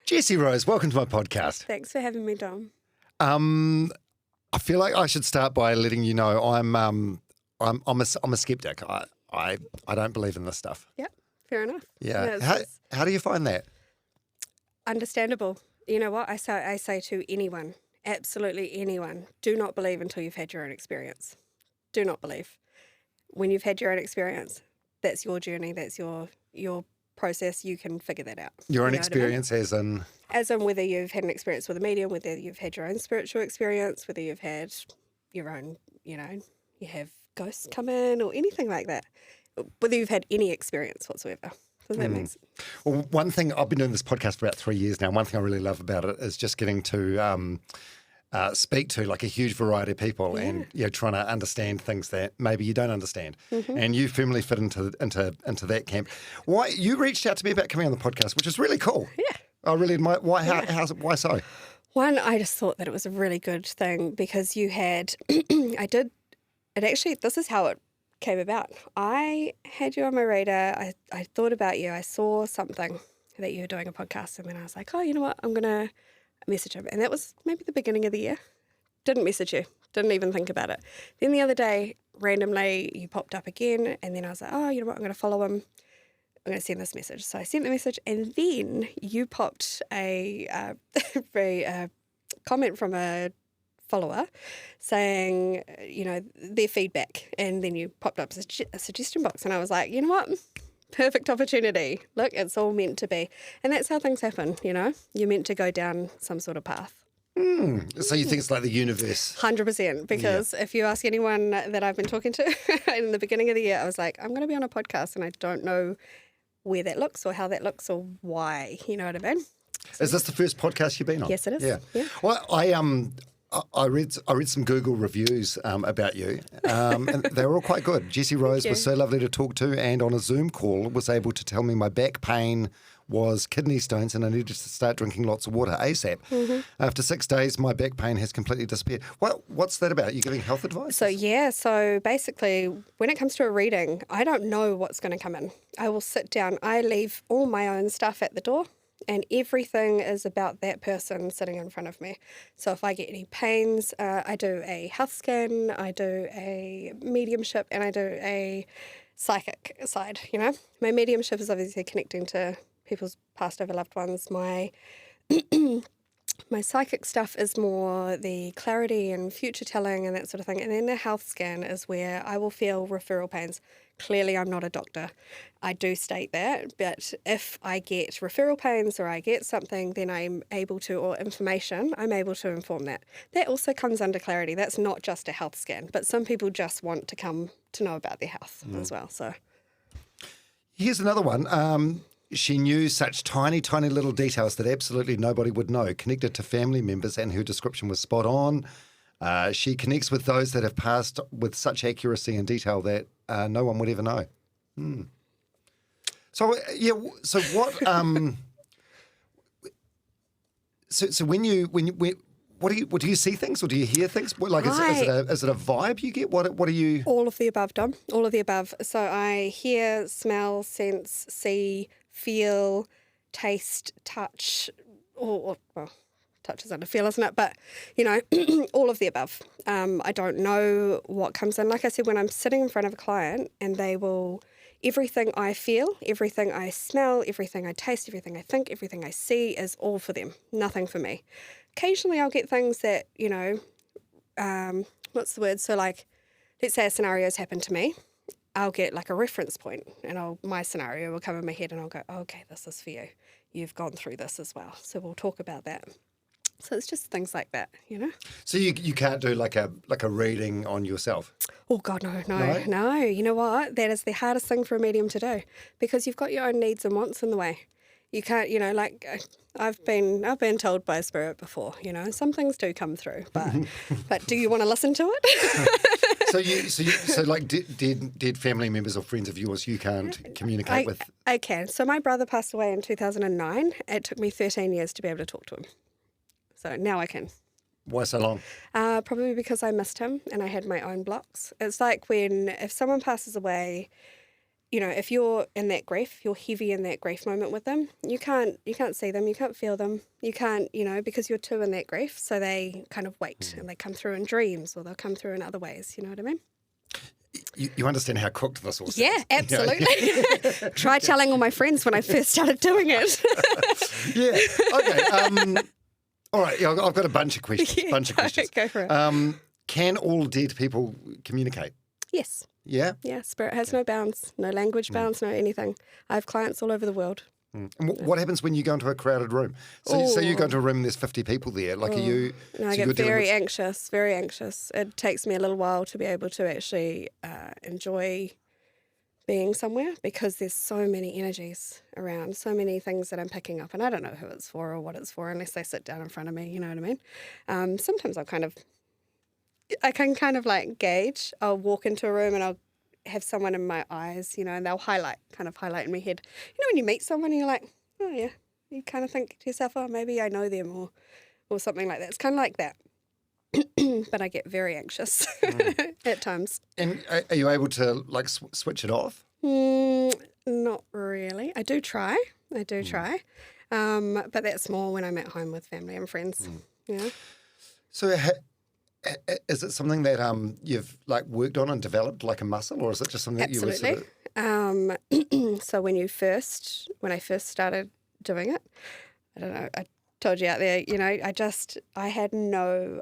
Jessie Rose, welcome to my podcast. Thanks for having me, Dom. I feel like I should start by letting you know I'm a skeptic. I don't believe in this stuff. Yep, fair enough. Yeah. No, How do you find that? understandable. You know what? I say to anyone, absolutely anyone, do not believe until you've had your own experience. Do not believe. When you've had your own experience, that's your journey, that's your process, you can figure that out. Your own You know what I mean? experience as in? As in whether you've had an experience with a medium, whether you've had your own spiritual experience, whether you've had your own, you have ghosts come in or anything like that. Whether you've had any experience whatsoever. Does that make sense? Well, one thing, I've been doing this podcast for about 3 years now. One thing I really love about it is just getting to speak to like a huge variety of people and trying to understand things that maybe you don't understand. Mm-hmm. And you firmly fit into that camp. Why you reached out to me about coming on the podcast, which is really cool. Yeah. I really admire. Why? Why so? One, I just thought that it was a really good thing because you had, this is how it came about. I had you on my radar. I thought about you. I saw something that you were doing a podcast and then I was like, oh, you know what? I'm going to message him. And that was maybe the beginning of the year. Didn't message you. Didn't even think about it. Then the other day, randomly, you popped up again and then I was like, oh, you know what? I'm going to follow him. I'm going to send this message. So I sent the message and then you popped a comment from a follower saying, their feedback. And then you popped up a suggestion box and I was like, you know what? Perfect opportunity. Look, it's all meant to be. And that's how things happen, You're meant to go down some sort of path. So you think it's like the universe? 100%. Because if you ask anyone that I've been talking to in the beginning of the year, I was like, I'm going to be on a podcast and I don't know where that looks or how that looks or why. You know what I mean? Is this the first podcast you've been on? Yes, it is. Yeah. Well, I read some Google reviews about you, and they were all quite good. Jessie Rose was so lovely to talk to, and on a Zoom call was able to tell me my back pain was kidney stones and I needed to start drinking lots of water ASAP. Mm-hmm. After 6 days, my back pain has completely disappeared. What's that about? Are you giving health advice? So basically, when it comes to a reading, I don't know what's going to come in. I will sit down. I leave all my own stuff at the door. And everything is about that person sitting in front of me. So if I get any pains, I do a health scan, I do a mediumship, and I do a psychic side, My mediumship is obviously connecting to people's past over loved ones. My psychic stuff is more the clarity and future telling and that sort of thing. And then the health scan is where I will feel referral pains. Clearly, I'm not a doctor. I do state that. But if I get referral pains or I get something, then I'm able to, or information, I'm able to inform that. That also comes under clarity. That's not just a health scan. But some people just want to come to know about their health as well. So here's another one. She knew such tiny, tiny little details that absolutely nobody would know, connected to family members, and her description was spot on. She connects with those that have passed with such accuracy and detail that no one would ever know. So what? So what do you see things or do you hear things? Is it a vibe you get? What are you? All of the above, Dom. All of the above. So I hear, smell, sense, see, feel, taste, touch, or touch is under feel, isn't it? But, all of the above. I don't know what comes in. Like I said, when I'm sitting in front of a client and everything I feel, everything I smell, everything I taste, everything I think, everything I see is all for them, nothing for me. Occasionally I'll get things that, what's the word? So like, let's say a scenario's happened to me. I'll get like a reference point and my scenario will come in my head and I'll go, oh, okay, this is for you. You've gone through this as well. So we'll talk about that. So it's just things like that, So you can't do like a reading on yourself? Oh, God, no. You know what? That is the hardest thing for a medium to do because you've got your own needs and wants in the way. You can't, I've been told by a spirit before, some things do come through, but do you want to listen to it? So like dead family members or friends of yours you can't communicate with? I can. So my brother passed away in 2009. It took me 13 years to be able to talk to him. So now I can. Why so long? Probably because I missed him and I had my own blocks. It's like if someone passes away, if you're in that grief, you're heavy in that grief moment with them, you can't see them, you can't feel them, you can't, because you're too in that grief. So they kind of wait and they come through in dreams or they'll come through in other ways. You know what I mean? You understand how cooked this all sounds. Yeah, absolutely. Try telling all my friends when I first started doing it. Yeah. Okay. All right. Yeah, I've got a bunch of questions. Go for it. Can all dead people communicate? Yes. Yeah? Yeah, spirit has no bounds, no language bounds, no anything. I have clients all over the world. And what happens when you go into a crowded room? So you go into a room and there's 50 people there. Like, are you... No, I get very anxious, very anxious. It takes me a little while to be able to actually enjoy being somewhere because there's so many energies around, so many things that I'm picking up, and I don't know who it's for or what it's for unless they sit down in front of me, you know what I mean? Sometimes I can kind of like gauge. I'll walk into a room and I'll have someone in my eyes, and they'll highlight in my head. When you meet someone and you're like, oh yeah, you kind of think to yourself, oh, maybe I know them or something like that. It's kind of like that. But I get very anxious at times. And are you able to like switch it off? Not really. I do try. But that's more when I'm at home with family and friends. Yeah. So is it something that you've like worked on and developed like a muscle, or is it just something that you were sort of... So when I first started doing it, I don't know, I told you out there, I had no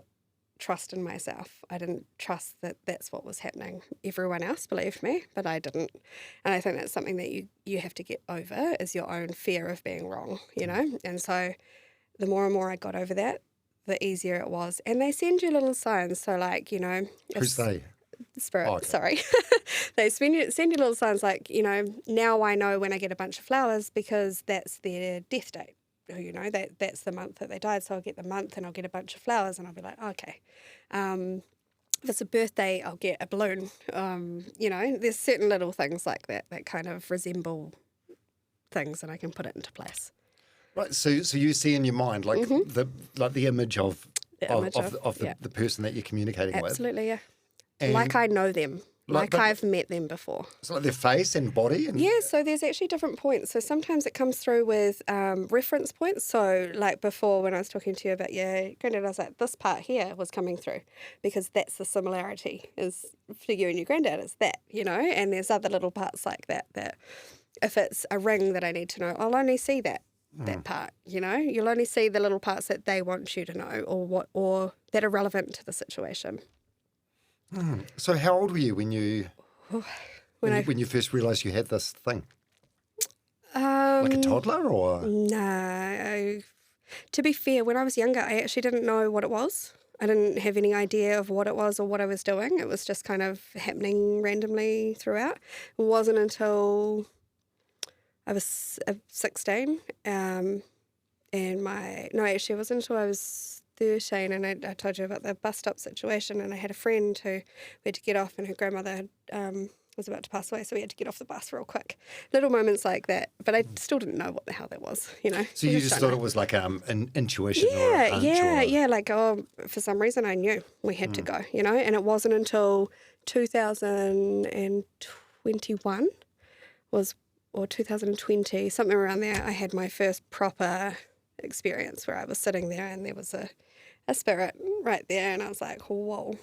trust in myself. I didn't trust that that's what was happening. Everyone else believed me, but I didn't. And I think that's something that you have to get over, is your own fear of being wrong, And so the more and more I got over that, the easier it was. And they send you little signs. So like, Who's they? Spirit, sorry. They send you little signs like, now I know when I get a bunch of flowers because that's their death date. That's the month that they died. So I'll get the month and I'll get a bunch of flowers and I'll be like, okay. If it's a birthday, I'll get a balloon. There's certain little things like that kind of resemble things, and I can put it into place. Right, so you see in your mind like the image of the person that you're communicating with. Absolutely, yeah. And like I know them, like I've met them before. So like their face and body? Yeah, so there's actually different points. So sometimes it comes through with reference points. So like before when I was talking to you about your granddad, I was like, this part here was coming through because that's the similarity is for you and your granddad is that, and there's other little parts like that if it's a ring that I need to know, I'll only see that part, you'll only see the little parts that they want you to know or that are relevant to the situation. So how old were you when you first realised you had this thing? Like a toddler or? No. To be fair, when I was younger, I actually didn't know what it was. I didn't have any idea of what it was or what I was doing. It was just kind of happening randomly throughout. It wasn't until I was 16, actually it wasn't until I was 13, and I told you about the bus stop situation, and I had a friend who we had to get off, and her grandmother was about to pass away, so we had to get off the bus real quick. Little moments like that, but I still didn't know what the hell that was, So you just thought it was like an intuition or a hunch? Yeah, like, for some reason I knew we had to go, and it wasn't until 2021 or 2020, something around there, I had my first proper experience where I was sitting there and there was a spirit right there, and I was like, whoa,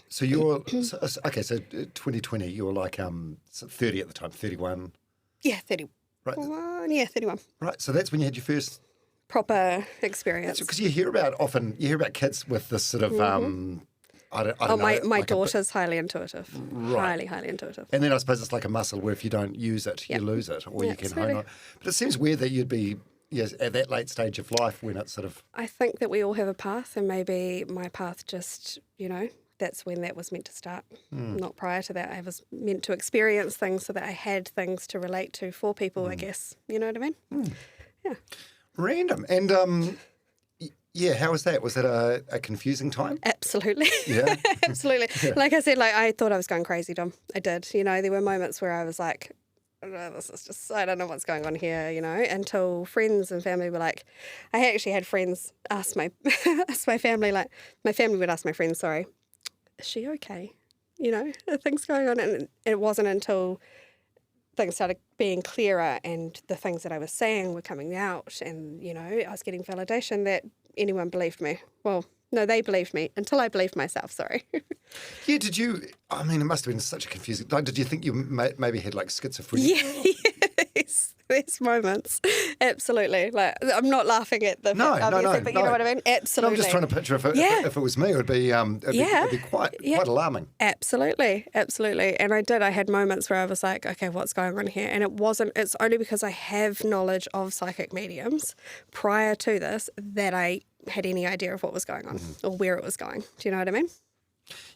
So you're so 2020. You were like 30 at the time, 31. Yeah, 30. Right. 31. Right. So that's when you had your first proper experience. Because you hear about kids with this sort of I don't know. My daughter's highly intuitive. Right. Highly intuitive. And then I suppose it's like a muscle where if you don't use it, you lose it, or you can hone on. But it seems weird that you'd be at that late stage of life when it's sort of... I think that we all have a path, and maybe my path just, that's when that was meant to start. Not prior to that. I was meant to experience things so that I had things to relate to for people, I guess. You know what I mean? Yeah. Random. And, how was that? Was that a confusing time? Absolutely. Yeah? Absolutely. Yeah. Like I said, I thought I was going crazy, Dom. I did. There were moments where I was like, this is just, I don't know what's going on here, until friends and family were like, I actually had friends ask my family, like, my family would ask my friends, sorry, is she okay? things going on. And it wasn't until things started being clearer and the things that I was saying were coming out and, I was getting validation that anyone believed me. Well, no, they believed me until I believed myself, sorry. Yeah, did you, it must have been such a confusing, did you think you maybe had like schizophrenia? Yes, there's moments. Absolutely. Like, I'm not laughing at the No, but you know what I mean? Absolutely. No, I'm just trying to picture if it was me, it'd be quite alarming. Absolutely. And I had moments where I was like, okay, what's going on here? And it's only because I have knowledge of psychic mediums prior to this that I had any idea of what was going on or where it was going. Do you know what I mean?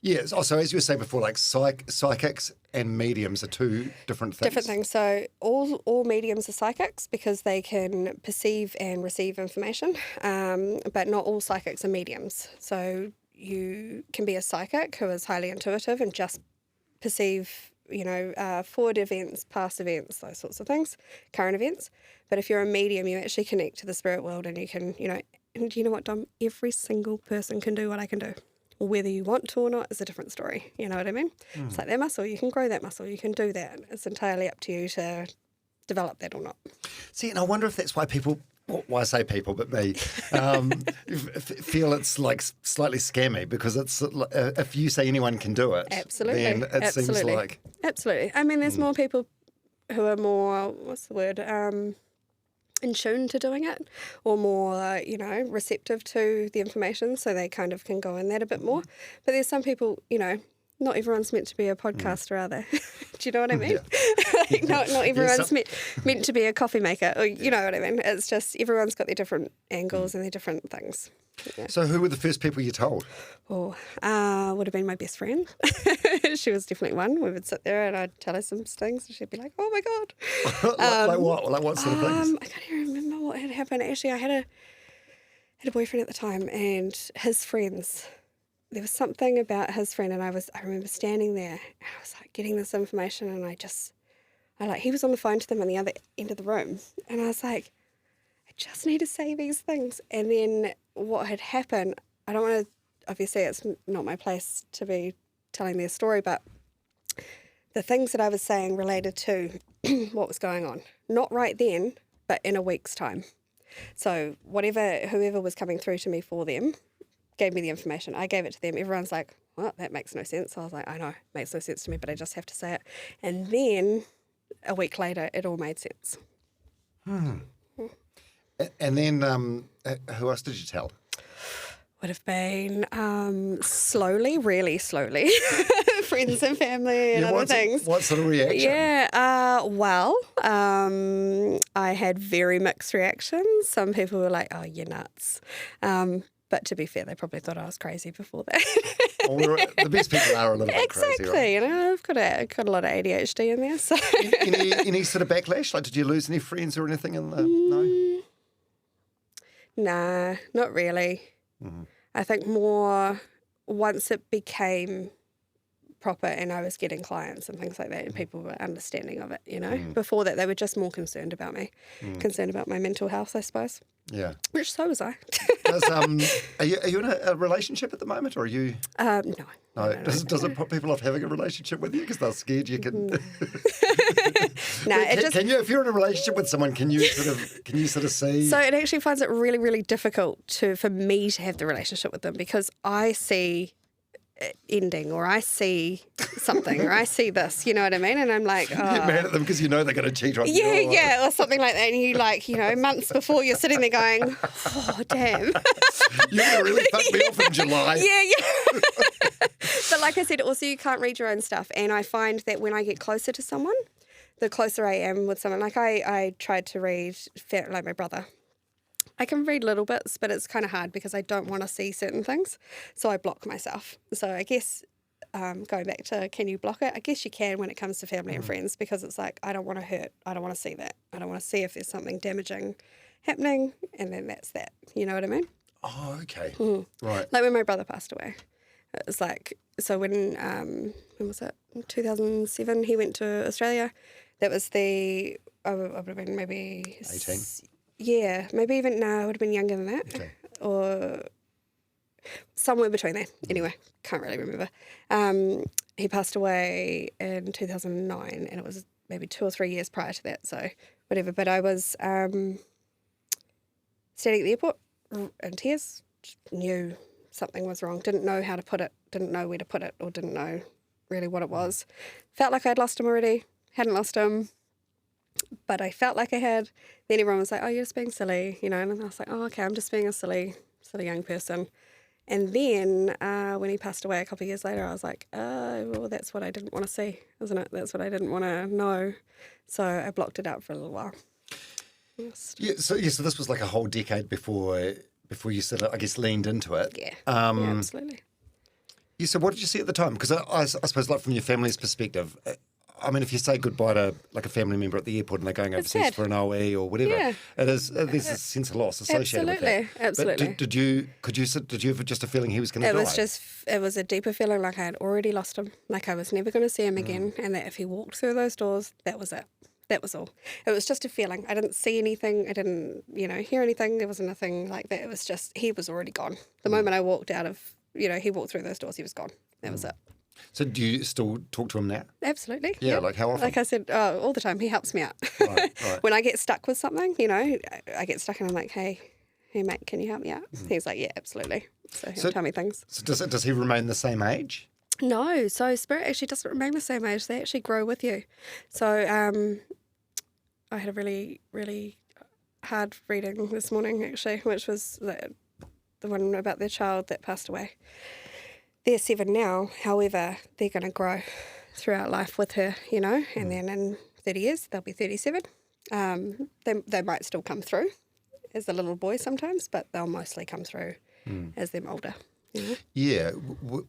Yeah. So as you were saying before, like psychics and mediums are two different things. Different things. So all mediums are psychics because they can perceive and receive information, but not all psychics are mediums. So you can be a psychic who is highly intuitive and just perceive, forward events, past events, those sorts of things, current events. But if you're a medium, you actually connect to the spirit world and you can, and you know what, Dom? Every single person can do what I can do. Whether you want to or not is a different story. You know what I mean? It's like that muscle. You can grow that muscle. You can do that. It's entirely up to you to develop that or not. See, and I wonder if that's why people, well, I say people, but me, feel it's like slightly scammy because it's if you say anyone can do it, absolutely, then it seems like... Absolutely. I mean, there's more people who are more, in tune to doing it or more, receptive to the information so they kind of can go in that a bit more. But there's some people, not everyone's meant to be a podcaster, are they? Do you know what I mean? Yeah. not everyone's meant to be a coffee maker. Or, you know what I mean? It's just everyone's got their different angles and their different things. Yeah. So who were the first people you told? Would have been my best friend. She was definitely one. We would sit there and I'd tell her some things and she'd be like, oh my God. Like what? Like what sort of things? I can't even remember what had happened. Actually, I had a boyfriend at the time and his friends. There was something about his friend and I remember standing there and I was like getting this information and he was on the phone to them on the other end of the room and I was like, I just need to say these things. And then what had happened, I don't want to, obviously it's not my place to be telling their story, but the things that I was saying related to what was going on, not right then, but in a week's time. So whoever was coming through to me for them gave me the information. I gave it to them. Everyone's like, well, that makes no sense. I was like, I know, it makes no sense to me, but I just have to say it. And then a week later, it all made sense. And then who else did you tell? Would have been slowly, really slowly, friends and family and other things. What sort of reaction? Yeah, I had very mixed reactions. Some people were like, oh, you're nuts. But to be fair, they probably thought I was crazy before that. Well, the best people are a little bit crazy, right? Exactly. I've got a lot of ADHD in there. So any sort of backlash? Like, did you lose any friends or anything in the... No? Nah, not really. Mm-hmm. I think more once it became proper and I was getting clients and things like that and people were understanding of it, Before that, they were just more concerned about me, concerned about my mental health, I suppose. Yeah. Which so was I. Are you in a relationship at the moment or are you... No. No. Does it put people off having a relationship with you because they're scared you can... No, can you, if you're in a relationship with someone, can you sort of see... So it actually finds it really, really difficult for me to have the relationship with them because I see ending or I see something or I see this, you know what I mean? And I'm like, oh. You get mad at them because you know they're going to cheat on you. Yeah, or something like that. And you months before you're sitting there going, oh, damn. You're going to really fuck me off in July. Yeah. But like I said, also you can't read your own stuff. And I find that when I get closer to someone, the closer I am with someone, like I tried to read, like my brother. I can read little bits, but it's kind of hard because I don't want to see certain things. So I block myself. So I guess going back to can you block it? I guess you can when it comes to family and friends because it's like I don't want to hurt. I don't want to see that. I don't want to see if there's something damaging happening and then that's that. You know what I mean? Oh, okay. Right. Like when my brother passed away. It was like, so when was it? 2007, he went to Australia. That was I would have been maybe... 18? Yeah, maybe even, no, I would have been younger than that. Okay. Or somewhere between there. Anyway, can't really remember. he passed away in 2009, and it was maybe 2 or 3 years prior to that, so whatever. But I was standing at the airport in tears, knew something was wrong, didn't know how to put it, didn't know where to put it, or didn't know really what it was. Felt like I'd lost him already, hadn't lost him, but I felt like I had. Then everyone was like, oh, you're just being silly, you know, and I was like, oh, okay, I'm just being a silly young person. And then when he passed away a couple of years later, I was like, oh, well, that's what I didn't want to see, isn't it? That's what I didn't want to know. So I blocked it out for a little while. So this was like a whole decade before you sort of, I guess, leaned into it. Yeah, absolutely. Yeah, so what did you see at the time? Because I suppose, like, from your family's perspective, I mean, if you say goodbye to, like, a family member at the airport and they're going overseas for an OE or whatever, there's a sense of loss associated with that. Absolutely. But did you have just a feeling he was going to die? It was a deeper feeling, like I had already lost him, like I was never going to see him again, and that if he walked through those doors, that was it. That was all. It was just a feeling. I didn't see anything. I didn't, hear anything. There was nothing like that. It was just, he was already gone. The moment I walked out of, he walked through those doors, he was gone. That was it. So do you still talk to him now? Absolutely. Yeah, like how often? Like I said, all the time. He helps me out. Right. When I get stuck with something, I get stuck and I'm like, hey mate, can you help me out? He's like, yeah, absolutely. So he'll tell me things. So does he remain the same age? No. So spirit actually doesn't remain the same age. They actually grow with you. So I had a really, really hard reading this morning, actually, which was the one about their child that passed away. They're 7 now, however, they're going to grow throughout life with her, and then in 30 years, they'll be 37. They might still come through as a little boy sometimes, but they'll mostly come through as them older. Yeah,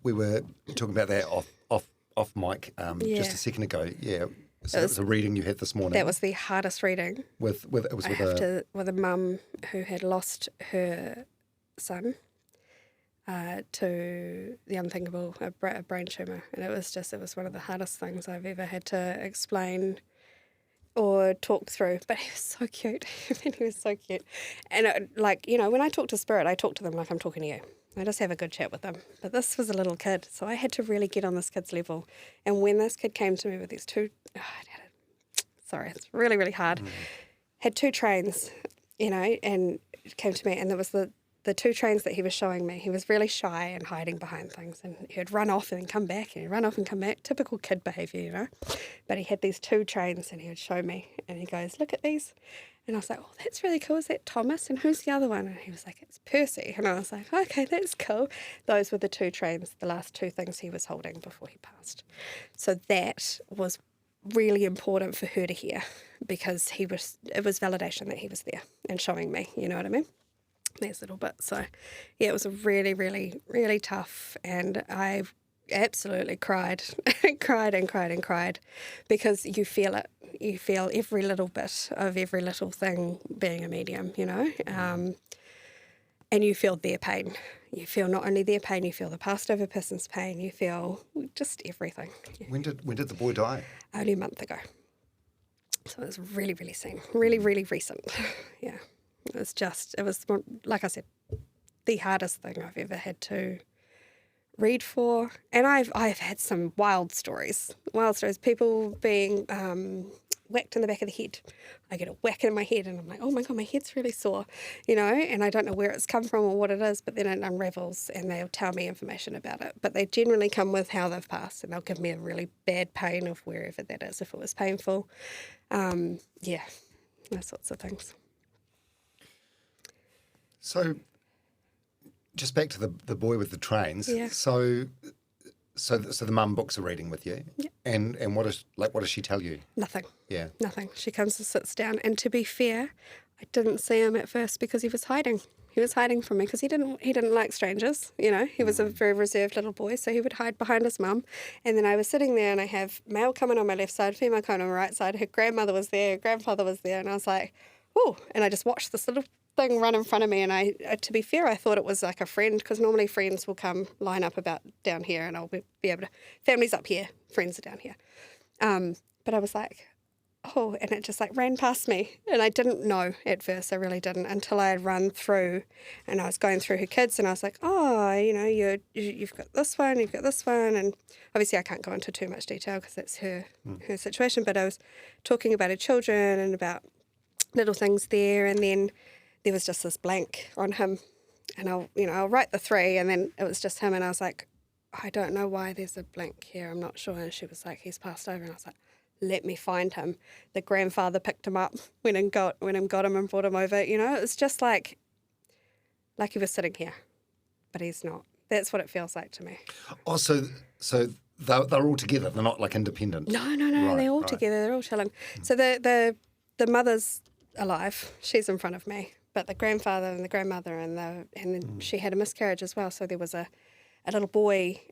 we were talking about that off mic just a second ago. Yeah, so it was a reading you had this morning. That was the hardest reading. With a mum who had lost her son to the unthinkable, a brain tumour, and it was one of the hardest things I've ever had to explain or talk through. But he was so cute. He was so cute. And when I talk to spirit, I talk to them like I'm talking to you. I just have a good chat with them. But this was a little kid, so I had to really get on this kid's level. And when this kid came to me with these two, it's really, really hard. Had 2 trains, and came to me, and there was the 2 trains that he was showing me. He was really shy and hiding behind things, and he'd run off and then come back, and he'd run off and come back. Typical kid behaviour, But he had these 2 trains, and he would show me, and he goes, look at these. And I was like, oh, that's really cool. Is that Thomas? And who's the other one? And he was like, it's Percy. And I was like, okay, that's cool. Those were the 2 trains, the last 2 things he was holding before he passed. So that was really important for her to hear, because it was validation that he was there and showing me, you know what I mean? These little bits. So, yeah, it was a really, really, really tough, and I absolutely cried, cried, because you feel it. You feel every little bit of every little thing being a medium, and you feel their pain. You feel not only their pain, you feel the passed over person's pain. You feel just everything. When did the boy die? Only a month ago. So it was really, really soon. Really, really recent. Yeah. It was, like I said, the hardest thing I've ever had to read for. And I've had some wild stories. People being whacked in the back of the head. I get a whack in my head and I'm like, oh my God, my head's really sore, and I don't know where it's come from or what it is, but then it unravels and they'll tell me information about it. But they generally come with how they've passed, and they'll give me a really bad pain of wherever that is, if it was painful. Those sorts of things. So, just back to the boy with the trains. Yeah. So the mum books a reading with you. Yeah. And what does she tell you? Nothing. Yeah. Nothing. She comes and sits down. And to be fair, I didn't see him at first because he was hiding. He was hiding from me because he didn't like strangers. He was a very reserved little boy, so he would hide behind his mum. And then I was sitting there, and I have male coming on my left side, female coming on my right side. Her grandmother was there, her grandfather was there, and I was like, oh! And I just watched this little thing run in front of me, and I to be fair, I thought it was like a friend, because normally friends will come line up about down here, and I'll be able to, families up here, friends are down here. But I was like, oh, oh, and it just like ran past me. And I didn't know at first, I really didn't, until I had run through and I was going through her kids and I was like, oh, you know, you've got this one, you've got this one. And obviously I can't go into too much detail because that's her situation, but I was talking about her children and about little things there. And then there was just this blank on him. And I'll write the 3 and then it was just him. And I was like, I don't know why there's a blank here. I'm not sure. And she was like, he's passed over. And I was like, let me find him. The grandfather picked him up, went and got him and brought him over. You know, it's just like he was sitting here, but he's not. That's what it feels like to me. Oh, so they're all together. They're not like independent. No. Right, they're all together. They're all chilling. So the mother's alive. She's in front of me. But the grandfather and the grandmother and then she had a miscarriage as well. So there was a little boy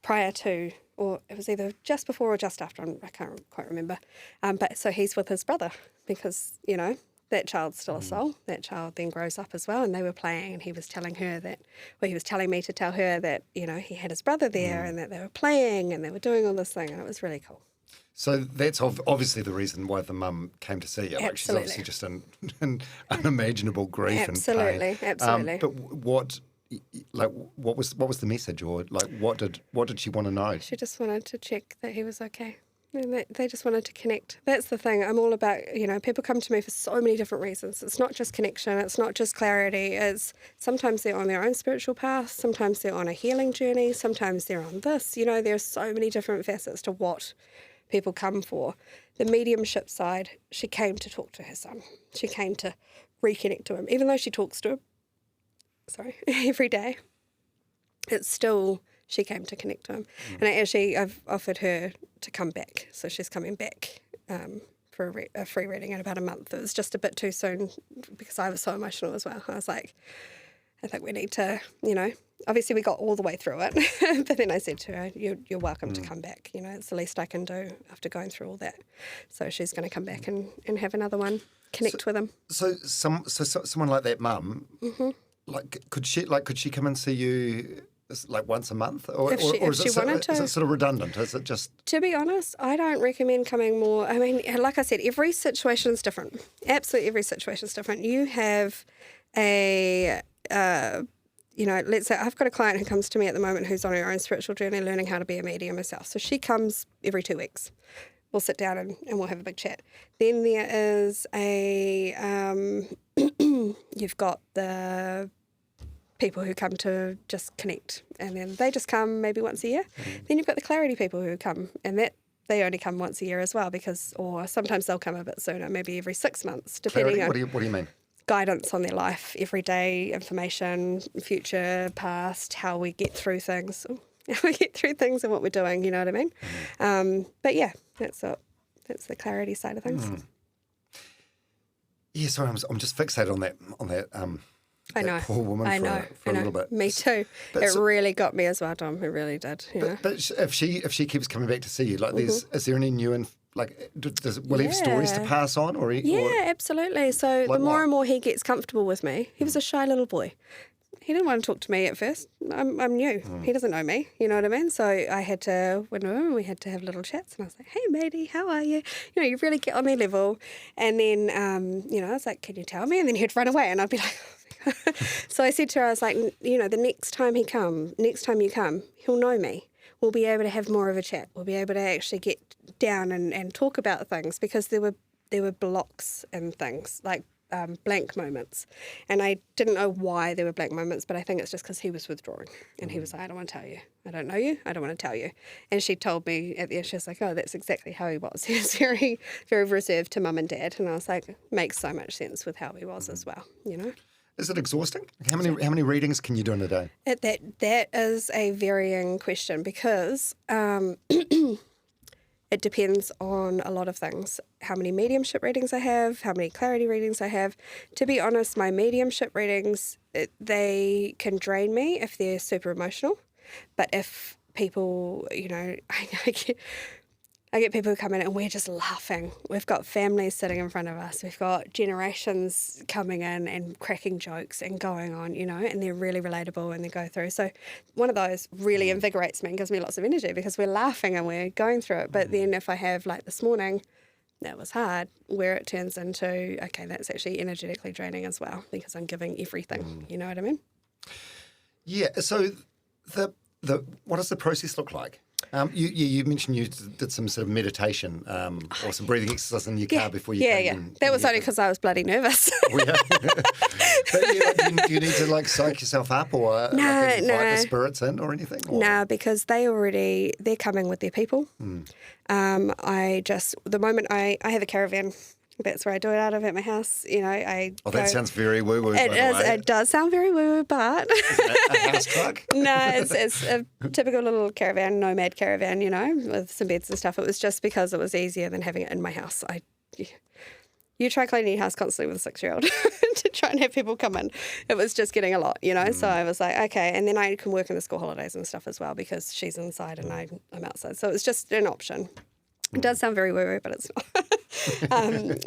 prior to, or it was either just before or just after, I can't quite remember. But so he's with his brother because, you know, that child's still a soul. That child then grows up as well. And they were playing and he was telling me to tell her that, you know, he had his brother there and that they were playing and they were doing all this thing. And it was really cool. So that's obviously the reason why the mum came to see you. Like she's obviously just in unimaginable grief and pain. Absolutely. But what was the message, or like what did she want to know? She just wanted to check that he was okay. And they just wanted to connect. That's the thing. I'm all about, you know, people come to me for so many different reasons. It's not just connection. It's not just clarity. It's sometimes they're on their own spiritual path. Sometimes they're on a healing journey. Sometimes they're on this. You know, there's so many different facets to what people come for. The mediumship side, she came to talk to her son. She came to reconnect to him. Even though she talks to him, every day, it's still, she came to connect to him. And I've offered her to come back. So she's coming back for a free reading in about a month. It was just a bit too soon because I was so emotional as well. I was like, I think we need to, you know, obviously we got all the way through it, but then I said to her, you're welcome to come back. You know, it's the least I can do after going through all that. So she's going to come back and have another one, connect with him. So someone like that mum, could she come and see you like once a month? Or is it sort of redundant? Is it just... To be honest, I don't recommend coming more. I mean, like I said, every situation is different. Absolutely every situation is different. You have you know, let's say I've got a client who comes to me at the moment who's on her own spiritual journey learning how to be a medium herself. So she comes every 2 weeks. We'll sit down and we'll have a big chat. Then there is you've got the people who come to just connect and then they just come maybe once a year. Then you've got the clarity people who come and that they only come once a year as well or sometimes they'll come a bit sooner, maybe every 6 months, depending clarity? on... What do you mean? Guidance on their life, everyday information, future, past, how we get through things, and what we're doing, you know what I mean? But yeah, that's the clarity side of things. Yeah, sorry, I'm just fixated on that I know. Poor woman for a little bit. Me too. But it really got me as well, Dom. It really did. You know? But if she keeps coming back to see you, like, is there any new will he have stories to pass on, or absolutely. So the more and more he gets comfortable with me, he was a shy little boy. He didn't want to talk to me at first. I'm new. He doesn't know me. You know what I mean? So I had to, we had to have little chats, and I was like, "Hey, matey, how are you?" You know, you really get on their level. And then, you know, I was like, "Can you tell me?" And then he'd run away, and I'd be like. So I said to her, I was like, you know, the next time you come, he'll know me. We'll be able to have more of a chat. We'll be able to actually get down and talk about things, because there were blocks and things, like blank moments. And I didn't know why there were blank moments, but I think it's just because he was withdrawing. And he was like, I don't want to tell you. I don't know you. I don't want to tell you. And she told me at the end, she was like, oh, that's exactly how he was. He was very, very reserved to mum and dad. And I was like, makes so much sense with how he was as well, you know. Is it exhausting? How many readings can you do in a day? That is a varying question, because it depends on a lot of things. How many mediumship readings I have, how many clarity readings I have. To be honest, my mediumship readings, they can drain me if they're super emotional. But if people, you know, I get people who come in and we're just laughing. We've got families sitting in front of us. We've got generations coming in and cracking jokes and going on, you know, and they're really relatable and they go through. So one of those really invigorates me and gives me lots of energy, because we're laughing and we're going through it. But then if I have, like this morning, that was hard, where it turns into, okay, that's actually energetically draining as well because I'm giving everything. You know what I mean? Yeah. So what does the process look like? You mentioned you did some sort of meditation or some breathing exercise in your car before you came in. That was only because I was bloody nervous. But do you need to like psych yourself up or invite the spirits in or anything? Or? No, because they're coming with their people. The moment I have a caravan, that's where I do it out of at my house. You know, that sounds very woo-woo. It does sound very woo-woo, but a house truck? No, it's a typical little caravan, nomad caravan. You know, with some beds and stuff. It was just because it was easier than having it in my house. You try cleaning your house constantly with a 6-year-old to try and have people come in. It was just getting a lot, you know. So I was like, okay, and then I can work in the school holidays and stuff as well because she's inside and I'm outside. So it's just an option. It does sound very woo-woo, but it's not.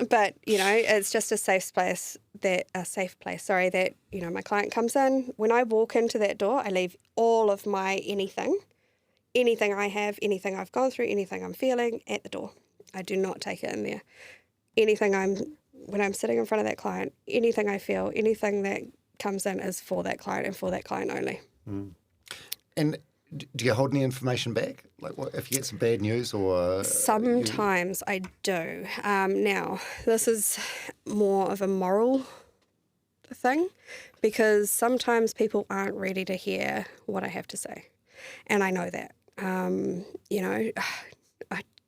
But, you know, it's just a safe place that, you know, my client comes in. When I walk into that door, I leave all of my anything I have, anything I've gone through, anything I'm feeling at the door. I do not take it in there. When I'm sitting in front of that client, anything I feel, anything that comes in is for that client and for that client only. And do you hold any information back? Like if you get some bad news or... Sometimes I do. Now, this is more of a moral thing because sometimes people aren't ready to hear what I have to say. And I know that.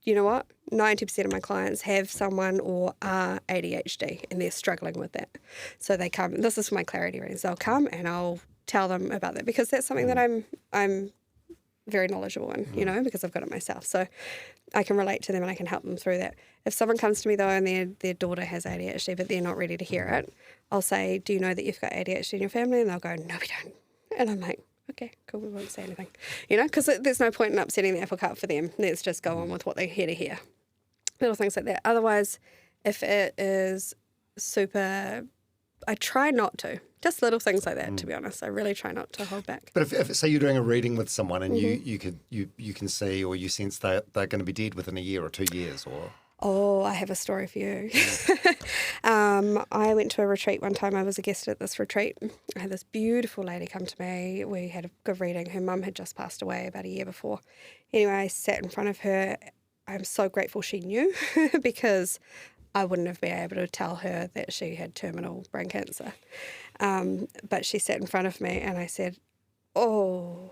You know what? 90% of my clients have someone or are ADHD and they're struggling with that. So they come, this is for my clarity readings, they'll come and I'll tell them about that because that's something that I'm very knowledgeable in, you know, because I've got it myself. So I can relate to them and I can help them through that. If someone comes to me though and their daughter has ADHD but they're not ready to hear it, I'll say, do you know that you've got ADHD in your family? And they'll go, no, we don't. And I'm like, okay, cool, we won't say anything. You know, because there's no point in upsetting the apple cart for them. Let's just go on with what they're here to hear. Little things like that. Otherwise, if it is super, I try not to. Just little things like that, to be honest. I really try not to hold back. But if say you're doing a reading with someone and you can see or you sense they're going to be dead within a year or 2 years or... Oh, I have a story for you. I went to a retreat one time. I was a guest at this retreat. I had this beautiful lady come to me. We had a good reading. Her mum had just passed away about a year before. Anyway, I sat in front of her. I'm so grateful she knew because I wouldn't have been able to tell her that she had terminal brain cancer. But she sat in front of me and I said, do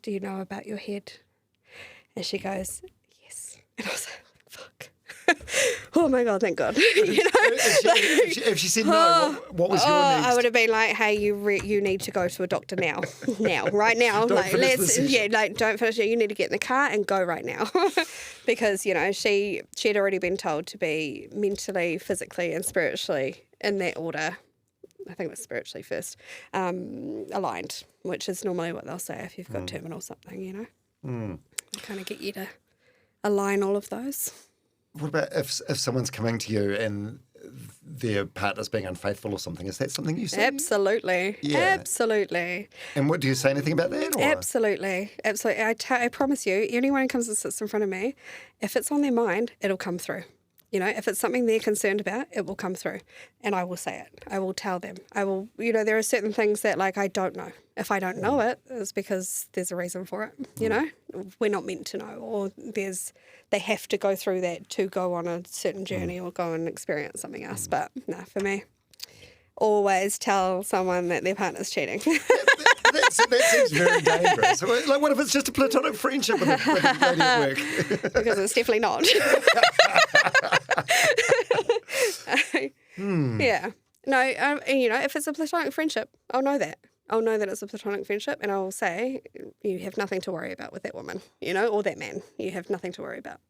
you know about your head? And she goes, yes. And I was like, fuck. Oh my God, thank God. You know? If she said no, what was your next? I would have been like, hey, you need to go to a doctor now, right now. Don't finish don't finish it. You need to get in the car and go right now. Because, you know, she had already been told to be mentally, physically and spiritually in that order. I think it was spiritually first, aligned, which is normally what they'll say if you've got terminal something, you know. Kind of get you to align all of those. What about if someone's coming to you and their partner's being unfaithful or something? Is that something you say? Absolutely. Yeah. Absolutely. And what do you say anything about that? Or? Absolutely. Absolutely. I promise you, anyone who comes and sits in front of me, if it's on their mind, it'll come through. You know, if it's something they're concerned about, it will come through and I will say it. I will tell them. I will, you know, there are certain things that like I don't know. If I don't know it, it's because there's a reason for it, you know. We're not meant to know or they have to go through that to go on a certain journey or go and experience something else. But no, for me, always tell someone that their partner's cheating. That seems very dangerous. Like, what if it's just a platonic friendship with a lady at work? Because it's definitely not. Yeah. No, you know, if it's a platonic friendship, I'll know that. I'll know that it's a platonic friendship and I'll say, you have nothing to worry about with that woman, you know, or that man. You have nothing to worry about.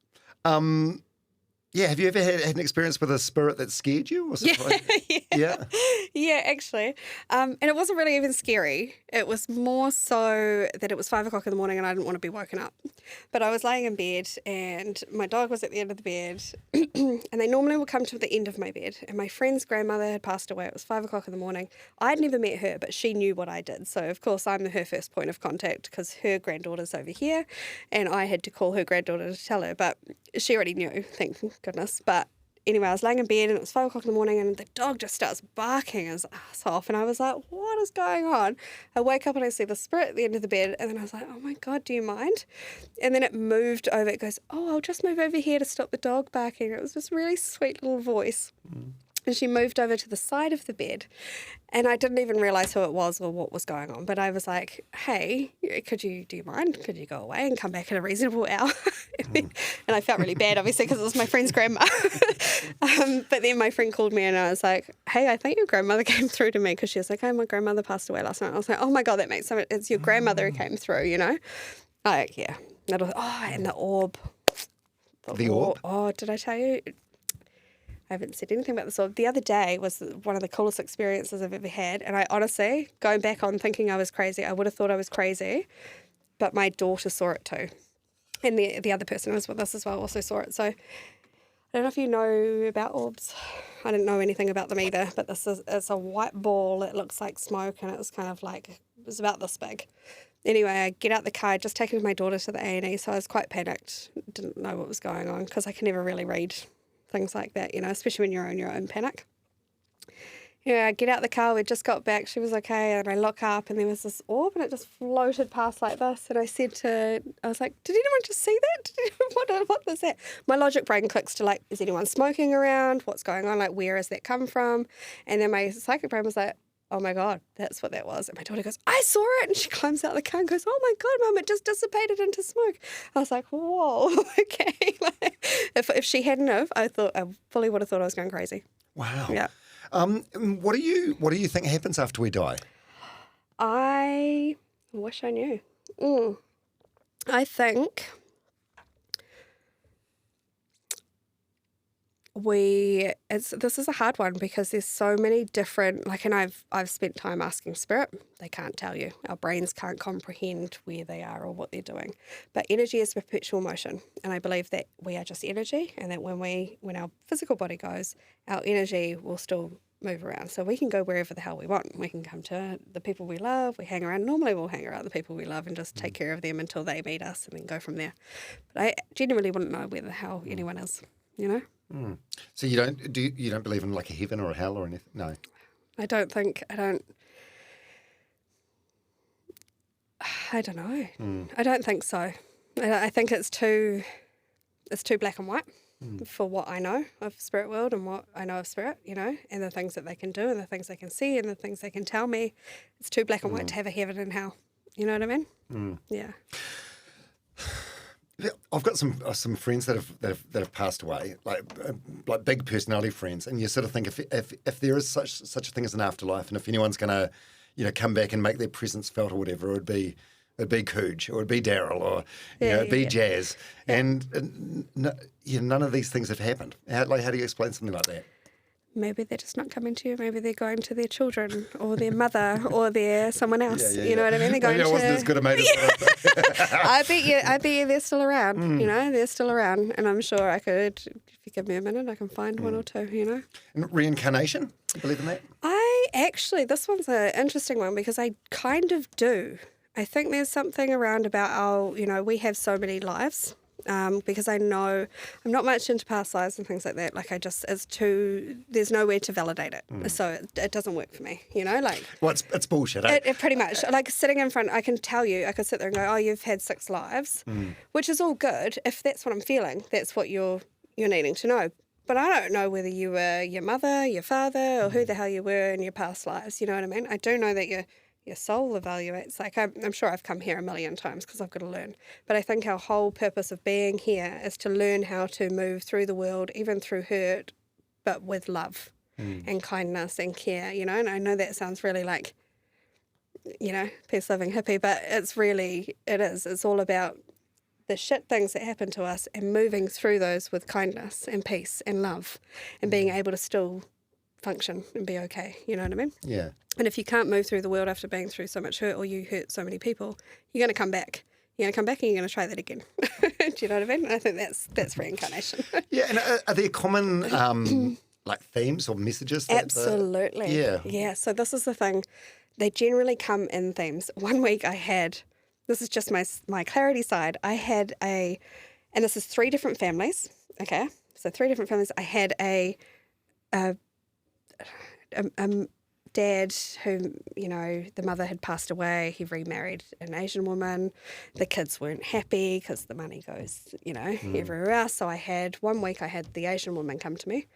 Yeah, have you ever had an experience with a spirit that scared you? Or something? Yeah, actually. And it wasn't really even scary. It was more so that it was 5 o'clock in the morning and I didn't want to be woken up. But I was laying in bed and my dog was at the end of the bed and they normally would come to the end of my bed. And my friend's grandmother had passed away. It was 5 o'clock in the morning. I'd never met her, but she knew what I did. So, of course, I'm her first point of contact because her granddaughter's over here and I had to call her granddaughter to tell her. But she already knew, thank goodness. But anyway, I was laying in bed and it was 5 o'clock in the morning and the dog just starts barking his ass off. And I was like, what is going on? I wake up and I see the spirit at the end of the bed. And then I was like, oh my God, do you mind? And then it moved over. It goes, oh, I'll just move over here to stop the dog barking. It was this really sweet little voice. And she moved over to the side of the bed. And I didn't even realise who it was or what was going on. But I was like, hey, do you mind? Could you go away and come back at a reasonable hour? And I felt really bad, obviously, because it was my friend's grandma. But then my friend called me and I was like, hey, I think your grandmother came through to me, because she was like, oh, my grandmother passed away last night. I was like, oh, my God, that makes so much. It's your grandmother who came through, you know? Like, yeah. And the orb. The orb? Oh, did I tell you? I haven't said anything about this orb. The other day was one of the coolest experiences I've ever had. And I honestly, going back on thinking I was crazy, I would have thought I was crazy. But my daughter saw it too. And the other person who was with us as well also saw it. So I don't know if you know about orbs. I didn't know anything about them either. But it's a white ball. It looks like smoke. And it was kind of like, it was about this big. Anyway, I get out the car. I'd just taken my daughter to the A&E. So I was quite panicked. Didn't know what was going on, because I can never really read things like that, you know, especially when you're in your own panic. Yeah, I get out the car, we just got back, she was okay, and I look up and there was this orb and it just floated past like this, and I was like, did anyone just see that? What was that? My logic brain clicks to like, is anyone smoking around? What's going on? Like, where has that come from? And then my psychic brain was like, oh my God, that's what that was. And my daughter goes, I saw it. And she climbs out the car and goes, oh my God, Mum, it just dissipated into smoke. I was like, whoa, okay. Like, if she hadn't have, I fully would have thought I was going crazy. Wow. Yeah. What do you think happens after we die? I wish I knew. I think this is a hard one, because there's so many different, like, and I've spent time asking spirit. They can't tell you. Our brains can't comprehend where they are or what they're doing. But energy is perpetual motion, and I believe that we are just energy, and that when our physical body goes, our energy will still move around. So we can go wherever the hell we want. We can come to the people we love. We hang around. Normally we'll hang around the people we love and just take care of them until they meet us, and then go from there. But I genuinely wouldn't know where the hell anyone is, you know? So you don't believe in like a heaven or a hell or anything? No. I don't know. I don't think so. I think it's too black and white for what I know of spirit world and what I know of spirit, you know, and the things that they can do and the things they can see and the things they can tell me. It's too black and white to have a heaven and hell. You know what I mean? Yeah. I've got some friends that have passed away, like big personality friends, and you sort of think if there is such a thing as an afterlife, and if anyone's going to, you know, come back and make their presence felt or whatever, it'd be Cooge, or it'd be Daryl, or it'd be Jazz, and none of these things have happened. How do you explain something like that? Maybe they're just not coming to you. Maybe they're going to their children or their mother or their someone else. You know what I mean? They're going Maybe I wasn't as good a mate as I bet you they're still around. You know, they're still around, and I'm sure I could. If you give me a minute, I can find one or two. You know. And reincarnation? You believe in that? This one's an interesting one, because I kind of do. I think there's something around about we have so many lives. Because I know I'm not much into past lives and things like that. Like, there's nowhere to validate it. So it doesn't work for me, you know? Like, well, it's bullshit, eh? It pretty much. Like, sitting in front, I can tell you, I could sit there and go, oh, you've had 6 lives, which is all good. If that's what I'm feeling, that's what you're needing to know. But I don't know whether you were your mother, your father, or who the hell you were in your past lives, you know what I mean? I do know that your soul evaluates. Like, I'm sure I've come here a million times because I've got to learn. But I think our whole purpose of being here is to learn how to move through the world, even through hurt, but with love and kindness and care, you know. And I know that sounds really like, you know, peace-loving hippie, but it is. It's all about the shit things that happen to us and moving through those with kindness and peace and love and being able to still function and be okay, you know what I mean? Yeah. And if you can't move through the world after being through so much hurt, or you hurt so many people, you're going to come back. You're going to come back and you're going to try that again. Do you know what I mean? I think that's reincarnation. Yeah, and are there common like themes or messages? Absolutely. Yeah, so this is the thing. They generally come in themes. One week this is just my clarity side, and this is 3 different families, okay? So 3 different families. I had a dad who, you know, the mother had passed away. He remarried an Asian woman. The kids weren't happy because the money goes, you know, everywhere else. So one week I had the Asian woman come to me.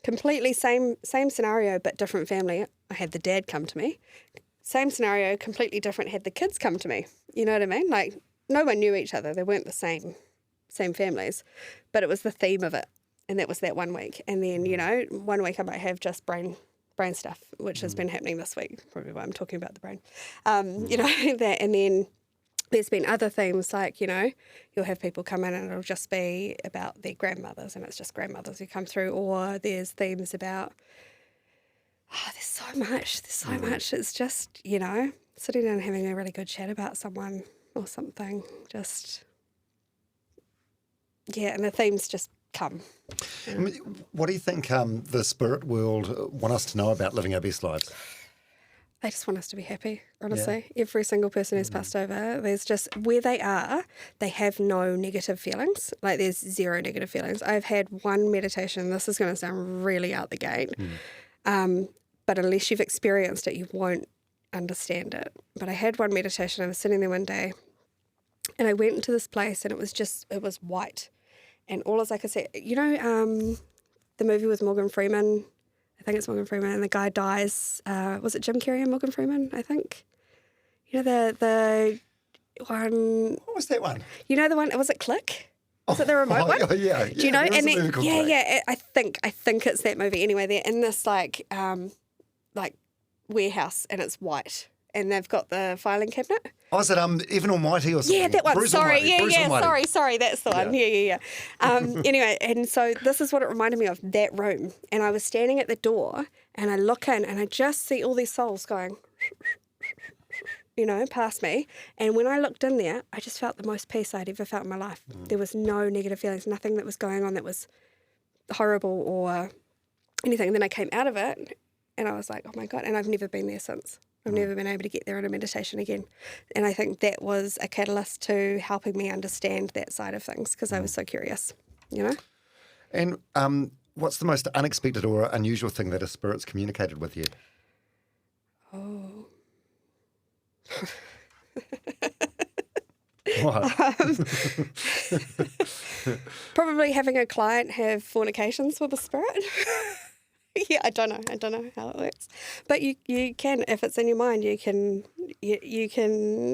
Completely same scenario, but different family. I had the dad come to me. Same scenario, completely different, had the kids come to me. You know what I mean? Like, no one knew each other. They weren't the same families. But it was the theme of it. And that was that 1 week. And then, you know, 1 week I might have just brain stuff, which has been happening this week. Probably why I'm talking about the brain. You know, that. And then there's been other themes like, you know, you'll have people come in and it'll just be about their grandmothers and it's just grandmothers who come through. Or there's themes about, there's so much. It's just, you know, sitting down and having a really good chat about someone or something. Just, yeah, and the themes just come. I mean, what do you think the spirit world want us to know about living our best lives? They just want us to be happy, honestly. Yeah. Every single person who's passed over, there's just, where they are, they have no negative feelings. Like, there's 0 negative feelings. I've had one meditation, this is going to sound really out the gate, but unless you've experienced it, you won't understand it. But I had one meditation, I was sitting there one day, and I went into this place, and it was white. And all as I could see, you know, the movie with Morgan Freeman, I think it's Morgan Freeman, and the guy dies. Was it Jim Carrey and Morgan Freeman, I think? You know, the one... What was that one? You know the one, was it Click? Was it the remote one? Oh, yeah. Do you know? And then, yeah. I think it's that movie. Anyway, they're in this like warehouse, and it's white. And they've got the filing cabinet. Oh, is it Evan Almighty or something? Yeah, that one. Bruce sorry, Almighty. sorry, that's the one. Yeah. Anyway, and so this is what it reminded me of, that room. And I was standing at the door, and I look in, and I just see all these souls going, you know, past me. And when I looked in there, I just felt the most peace I'd ever felt in my life. There was no negative feelings, nothing that was going on that was horrible or anything. And then I came out of it, and I was like, oh my God, and I've never been there since. I've never been able to get there in a meditation again. And I think that was a catalyst to helping me understand that side of things, because I was so curious, you know? And what's the most unexpected or unusual thing that a spirit's communicated with you? Oh. What? Probably having a client have fornications with a spirit. Yeah, I don't know how it works, but you can, if it's in your mind, you can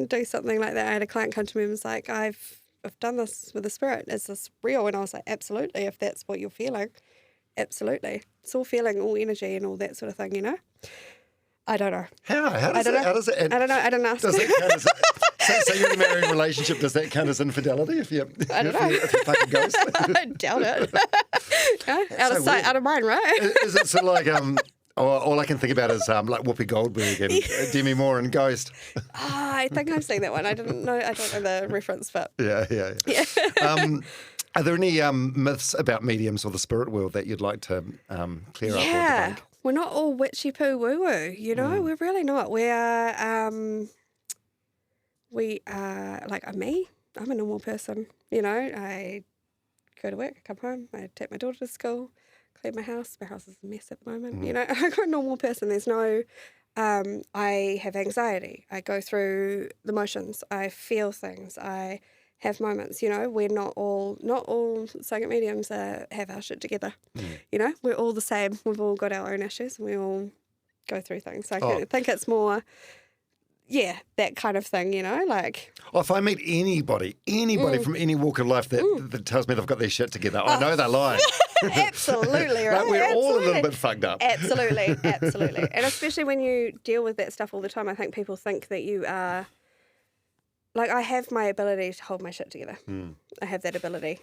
do something like that. I had a client come to me and was like, I've done this with a spirit. Is this real? And I was like, absolutely. If that's what you're feeling, absolutely. It's all feeling, all energy, and all that sort of thing. You know. I don't know. How does it? I don't know. I don't ask. Does it count as so you're in a married relationship? Does that count as infidelity? If you fucking ghost? I doubt it. Out of sight, out of mind, right? Is it sort of like all I can think about is like Whoopi Goldberg and Demi Moore and Ghost? I think I've seen that one. I don't know the reference, but yeah. Are there any myths about mediums or the spirit world that you'd like to clear up or debunk? We're not all witchy poo woo woo, you know. We're really not. We are like me. I'm a normal person, you know. I go to work, I come home, I take my daughter to school, clean my house. My house is a mess at the moment, you know. I'm a normal person. There's no. I have anxiety. I go through the motions. I feel things. I have moments, you know. We're not all psychic mediums have our shit together, you know. We're all the same. We've all got our own issues, and we all go through things. So I think it's more, that kind of thing, you know, like. Well, if I meet anybody from any walk of life that tells me they've got their shit together, I know they're lying. Absolutely, right? Like we're all a little bit fucked up. Absolutely. And especially when you deal with that stuff all the time, I think people think that you are. Like, I have my ability to hold my shit together. I have that ability.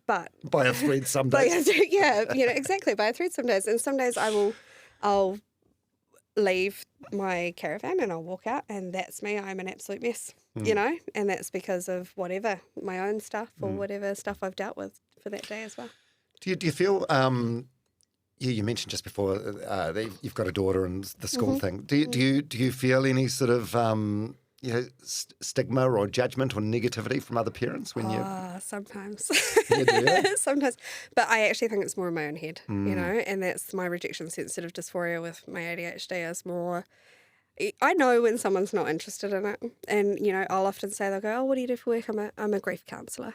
But by a thread some days. Exactly, by a thread some days. And some days I'll leave my caravan and I'll walk out, and that's me. I'm an absolute mess, you know? And that's because of whatever, my own stuff or whatever stuff I've dealt with for that day as well. Do you feel, you mentioned just before that you've got a daughter and the school thing. Do you feel any sort of stigma or judgment or negativity from other parents when you? Sometimes. Yeah, do you? Sometimes. But I actually think it's more in my own head, and that's my rejection sensitive dysphoria with my ADHD is more. I know when someone's not interested in it, and I'll often say, they'll go, "Oh, what do you do for work?" I'm a grief counsellor,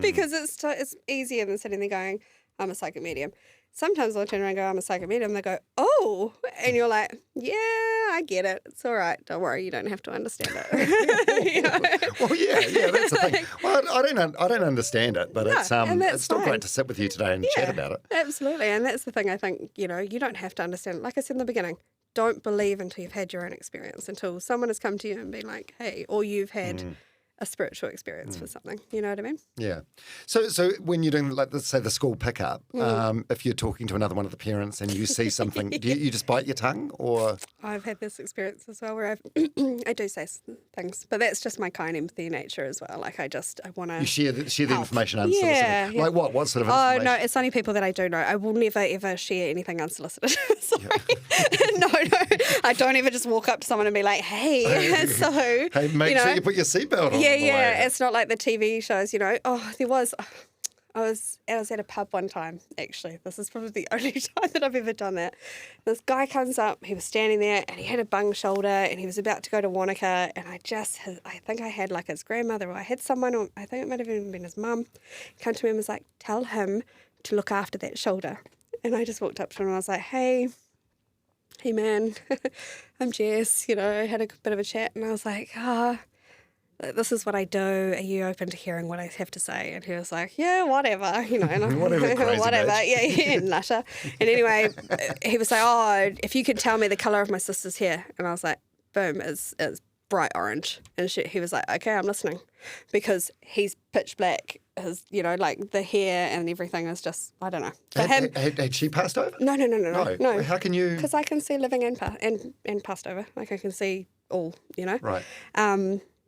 because it's easier than sitting there going, "I'm a psychic medium." Sometimes I'll turn around and go, "I'm a psychic medium." They go, "Oh," and you're like, "Yeah, I get it. It's all right. Don't worry. You don't have to understand it." Well, yeah, that's the thing. Well, I don't understand it, but it's still great to sit with you today and chat about it. Absolutely, and that's the thing. I think you don't have to understand it. Like I said in the beginning, don't believe until you've had your own experience, until someone has come to you and been like, "Hey," or you've had a spiritual experience for something. You know what I mean? Yeah. So when you're doing, like, let's say the school pickup, if you're talking to another one of the parents and you see something, do you just bite your tongue, or? I've had this experience as well where I do say things, but that's just my kind empathy nature as well. Like I want to. You share the information unsolicited. Yeah. Like what? What sort of information? Oh no, it's only people that I do know. I will never ever share anything unsolicited. Sorry. No, I don't ever just walk up to someone and be like, "Hey, so hey, make sure you put your seatbelt on." Yeah. It's not like the TV shows, Oh, I was at a pub one time, actually. This is probably the only time that I've ever done that. This guy comes up, he was standing there and he had a bung shoulder and he was about to go to Wanaka, and I think I had like his grandmother, or I had someone, or I think it might have even been his mum, come to me and was like, "Tell him to look after that shoulder." And I just walked up to him and I was like, hey man, I'm Jess, I had a bit of a chat, and I was like, this is what I do. Are you open to hearing what I have to say? And he was like, yeah, whatever, and whatever, crazy whatever, bitch. yeah, nutter. And anyway, he was like, oh, if you could tell me the colour of my sister's hair. And I was like, boom, it's bright orange. And he was like, okay, I'm listening. Because he's pitch black. His, like the hair and everything is just, I don't know. Had she passed over? No. How can you? Because I can see living and passed over. Like I can see all, Right.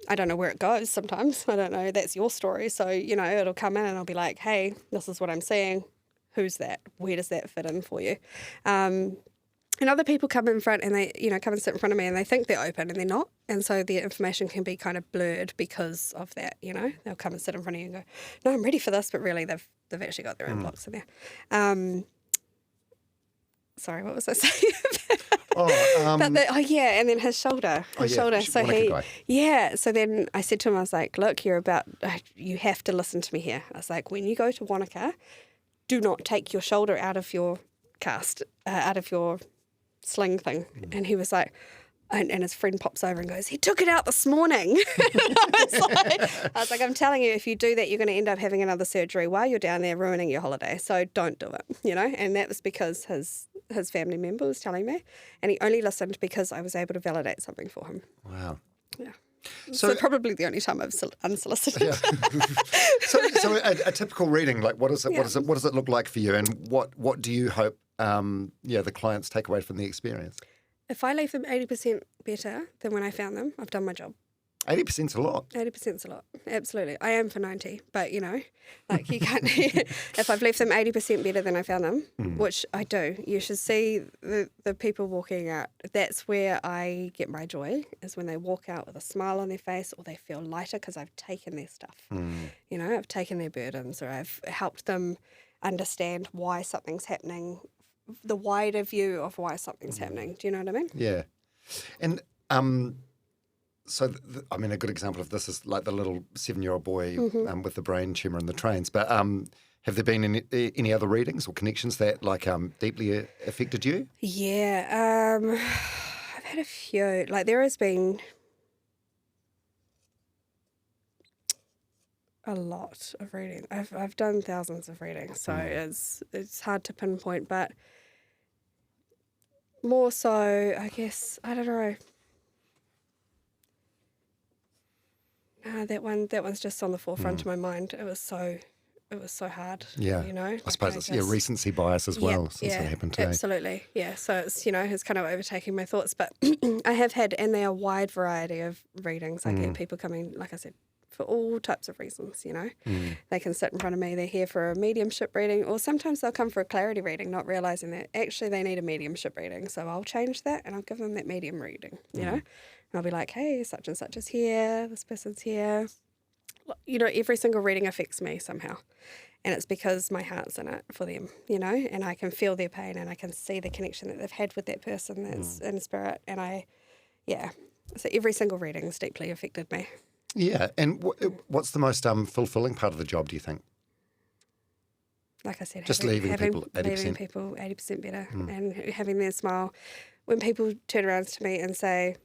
I don't know where it goes sometimes. I don't know. That's your story. So, it'll come in and I'll be like, hey, this is what I'm seeing. Who's that? Where does that fit in for you? And other people come in front and they, come and sit in front of me and they think they're open and they're not. And so the information can be kind of blurred because of that, They'll come and sit in front of you and go, no, I'm ready for this. But really they've actually got their own blocks in there. Sorry, what was I saying? And then his shoulder. So so then I said to him, I was like, look, you have to listen to me here. I was like, when you go to Wanaka, do not take your shoulder out of your cast, out of your sling thing. And he was like, and his friend pops over and goes, he took it out this morning. I was like, I'm telling you, if you do that, you're going to end up having another surgery while you're down there ruining your holiday. So don't do it, And that was because his family member was telling me, and he only listened because I was able to validate something for him. Wow. Yeah. So probably the only time I've unsolicited. Yeah. so a typical reading, like what does it look like for you, and what do you hope the clients take away from the experience? If I leave them 80% better than when I found them, I've done my job. 80%'s a lot. 80%'s a lot, absolutely. I am for 90, but you can't. If I've left them 80% better than I found them, which I do, you should see the people walking out. That's where I get my joy, is when they walk out with a smile on their face, or they feel lighter because I've taken their stuff. I've taken their burdens, or I've helped them understand why something's happening, the wider view of why something's happening. Do you know what I mean? Yeah. And so, a good example of this is like the little 7-year-old boy with the brain tumour in the trains. But have there been any other readings or connections that deeply affected you? Yeah. I've had a few. Like there has been a lot of reading. I've done thousands of readings, so it's hard to pinpoint, but more so, I guess, I don't know. No, that one's just on the forefront of my mind. It was so hard. Yeah. I suppose it's recency bias as well, since it happened to me. Absolutely. Yeah. So it's it's kind of overtaking my thoughts. But I have had, and there are a wide variety of readings. I get people coming, like I said, for all types of reasons, They can sit in front of me, they're here for a mediumship reading, or sometimes they'll come for a clarity reading, not realising that actually they need a mediumship reading. So I'll change that and I'll give them that medium reading, I'll be like, hey, such and such is here, this person's here. Every single reading affects me somehow. And it's because my heart's in it for them, and I can feel their pain and I can see the connection that they've had with that person that's in spirit. And so every single reading's deeply affected me. Yeah. And what's the most fulfilling part of the job, do you think? Like I said, just leaving people 80%. Leaving people 80% better and having them smile. When people turn around to me and say,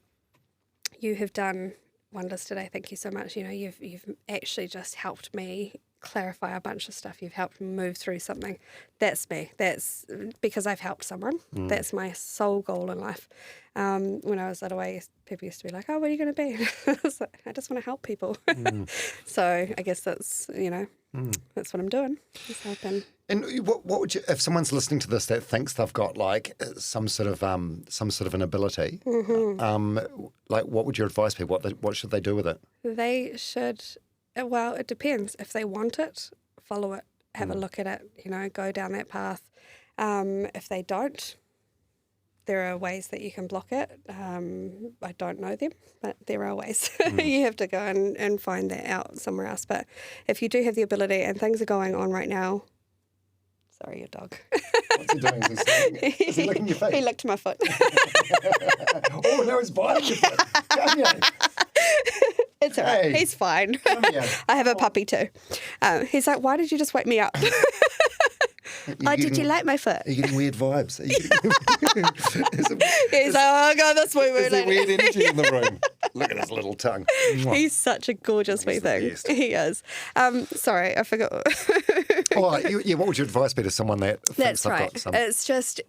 you have done wonders today, thank you so much. You've actually just helped me clarify a bunch of stuff. You've helped me move through something. That's me. That's because I've helped someone. That's my sole goal in life. When I was little, people used to be like, oh, what are you going to be? I was like, I just want to help people. So I guess that's, that's what I'm doing. Just helping. And what would you, if someone's listening to this that thinks they've got like some sort of an ability, like what would your advice be? What should they do with it? They should, well, it depends. If they want it, follow it, have a look at it, go down that path. If they don't, there are ways that you can block it. I don't know them, but there are ways. You have to go and find that out somewhere else. But if you do have the ability and things are going on right now, sorry, your dog. What's he doing? Is he licking your feet? He licked my foot. Oh, no, he's biting your foot. Come here. It's all right. He's fine. I have a puppy too. He's like, why did you just wake me up? Did you like my foot? Are you getting weird vibes? He's like, oh, God, that's weird. Is there weird energy in the room? Look at his little tongue. He's such a gorgeous wee thing. He is. Sorry, I forgot. What would your advice be to someone that thinks That's they've right. got some... It's just,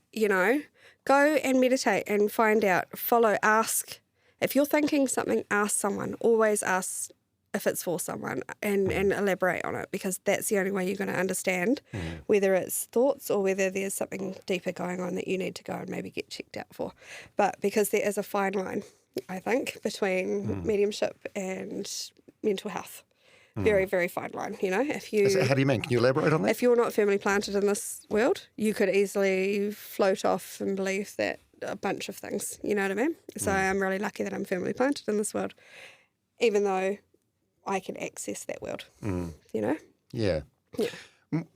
go and meditate and find out, follow, ask. If you're thinking something, ask someone. Always ask if it's for someone and elaborate on it, because that's the only way you're going to understand whether it's thoughts or whether there's something deeper going on that you need to go and maybe get checked out for. But because there is a fine line, I think, between mediumship and mental health. Very, very fine line, If you, how do you mean? Can you elaborate on that? If you're not firmly planted in this world, you could easily float off and believe that a bunch of things, you know what I mean? So I'm really lucky that I'm firmly planted in this world, even though I can access that world, Yeah.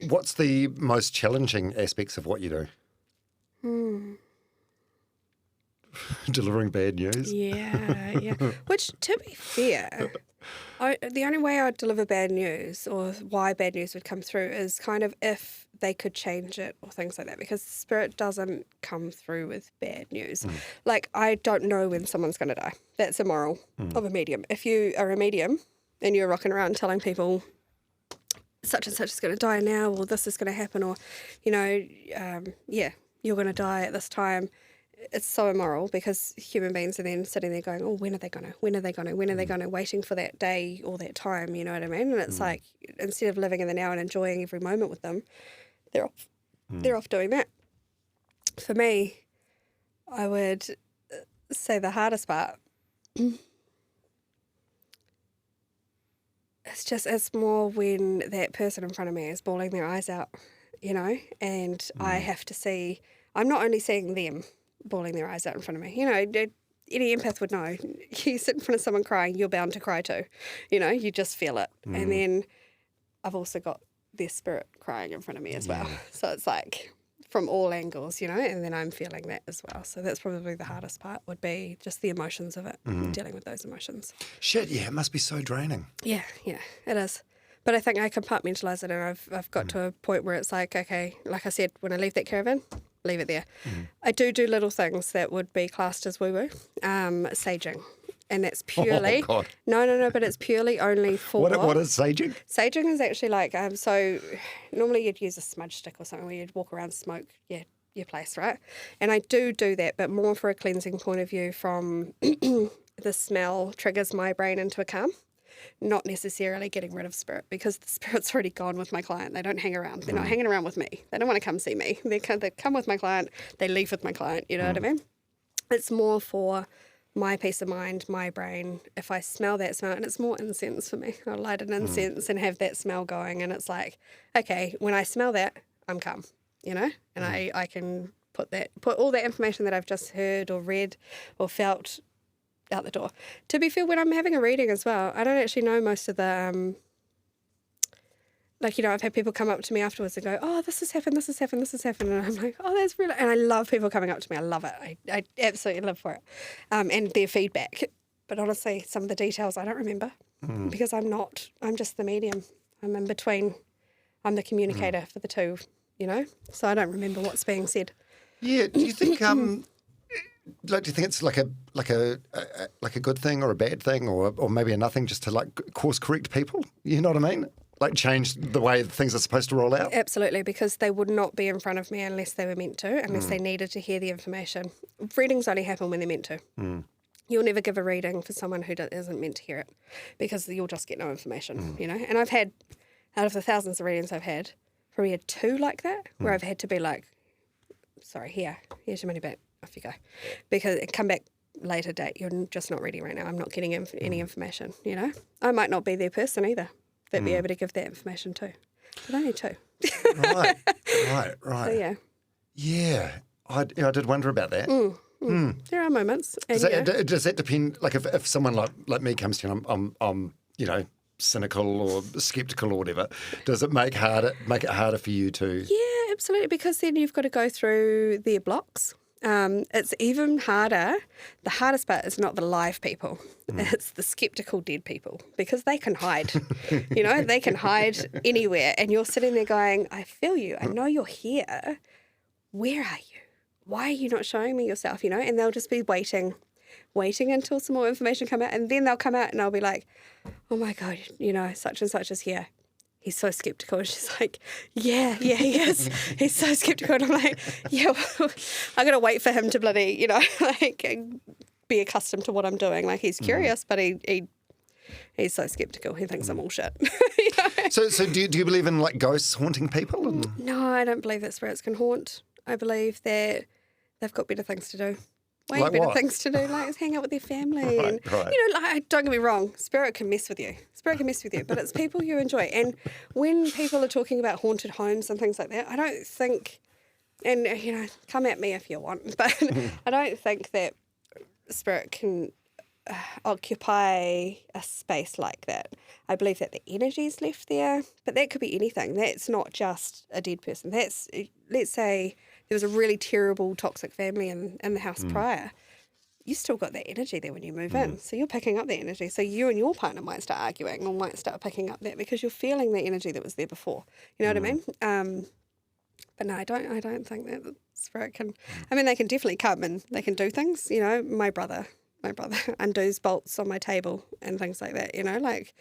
What's the most challenging aspects of what you do? Delivering bad news? Yeah. Which, to be fair, the only way I'd deliver bad news or why bad news would come through is kind of if they could change it or things like that, because spirit doesn't come through with bad news. Like, I don't know when someone's going to die. That's immoral of a medium. If you are a medium and you're rocking around telling people such and such is going to die now, or this is going to happen, or, you're going to die at this time, it's so immoral, because human beings are then sitting there going, oh, when are they going to, waiting for that day or that time, you know what I mean? And it's like, instead of living in the now and enjoying every moment with them, they're off doing that. For me, I would say the hardest part, it's more when that person in front of me is bawling their eyes out, and I have to see, I'm not only seeing them bawling their eyes out in front of me. Any empath would know. You sit in front of someone crying, you're bound to cry too. You just feel it. And then I've also got their spirit crying in front of me as well. So it's like from all angles, and then I'm feeling that as well. So that's probably the hardest part, would be just the emotions of it, dealing with those emotions. Shit, yeah, it must be so draining. Yeah, it is. But I think I compartmentalize it, and I've got to a point where it's like, okay, like I said, when I leave that caravan, leave it there. I do little things that would be classed as woo-woo, saging. And that's purely... Oh, God. No, but it's purely only for... What is saging? Saging is actually like, so normally you'd use a smudge stick or something where you'd walk around, smoke your place, right? And I do that, but more for a cleansing point of view, from the smell triggers my brain into a calm. Not necessarily getting rid of spirit, because the spirit's already gone with my client. They don't hang around. They're not hanging around with me. They don't want to come see me. They come with my client. They leave with my client. You know what I mean? It's more for my peace of mind, my brain. If I smell that smell, and it's more incense for me. I'll light an incense and have that smell going, and it's like, okay, when I smell that, I'm calm, and I can put all that information that I've just heard or read or felt out the door. To be fair, when I'm having a reading as well, I don't actually know most of the, like, you know, I've had people come up to me afterwards and go, oh, this has happened, this has happened, this has happened. And I'm like, oh, that's really, and I love people coming up to me. I love it. I absolutely live for it. And their feedback. But honestly, some of the details I don't remember because I'm just the medium. I'm in between. I'm the communicator for the two, you know, so I don't remember what's being said. Yeah. Do you think like, do you think it's like a good thing or a bad thing or maybe a nothing, just to like course correct people? You know what I mean? Like change the way things are supposed to roll out? Absolutely, because they would not be in front of me unless they were meant to, unless they needed to hear the information. Readings only happen when they're meant to. You'll never give a reading for someone who isn't meant to hear it, because you'll just get no information, you know? And I've had, out of the thousands of readings I've had, probably had 2 like that, where I've had to be like, sorry, here's your money back, off you go. Because come back later date, you're just not ready right now. I'm not getting any information, you know? I might not be their person either. They'd be able to give that information too. But only 2. Right. So, yeah. Yeah. I did wonder about that. There are moments. And, Does that depend, like if someone like me comes to you and I'm you know, cynical or skeptical or whatever, does it make it harder for you to? Yeah, absolutely, because then you've got to go through their blocks. It's even harder. The hardest part is not the live people. It's the skeptical dead people, because they can hide. You know, they can hide anywhere. And you're sitting there going, I feel you. I know you're here. Where are you? Why are you not showing me yourself? You know, and they'll just be waiting until some more information come out. And then they'll come out and I'll be like, oh my God, you know, such and such is here. He's so skeptical. And she's like, yeah, he is. He's so skeptical. And I'm like, yeah, well, I'm going to wait for him to bloody, you know, like be accustomed to what I'm doing. Like, he's curious, but he's so skeptical. He thinks I'm all shit. You know? So do you believe in like ghosts haunting people? No, I don't believe that spirits can haunt. I believe that they've got better things to do. Way Like better what? things to do, like hang out with their family. Right, and, right. you know, like, don't get me wrong, spirit can mess with you. But it's people you enjoy. And when people are talking about haunted homes and things like that, I don't think, and, you know, come at me if you want, but I don't think that spirit can occupy a space like that. I believe that the energy's left there, but that could be anything. That's not just a dead person. That's, let's say there was a really terrible toxic family in the house prior. You still got that energy there when you move in. So you're picking up that energy. So you and your partner might start arguing or might start picking up that because you're feeling the energy that was there before. You know what I mean? But no, I don't think that the spirit can. I mean, they can definitely come and they can do things. You know, my brother undoes bolts on my table and things like that. You know, like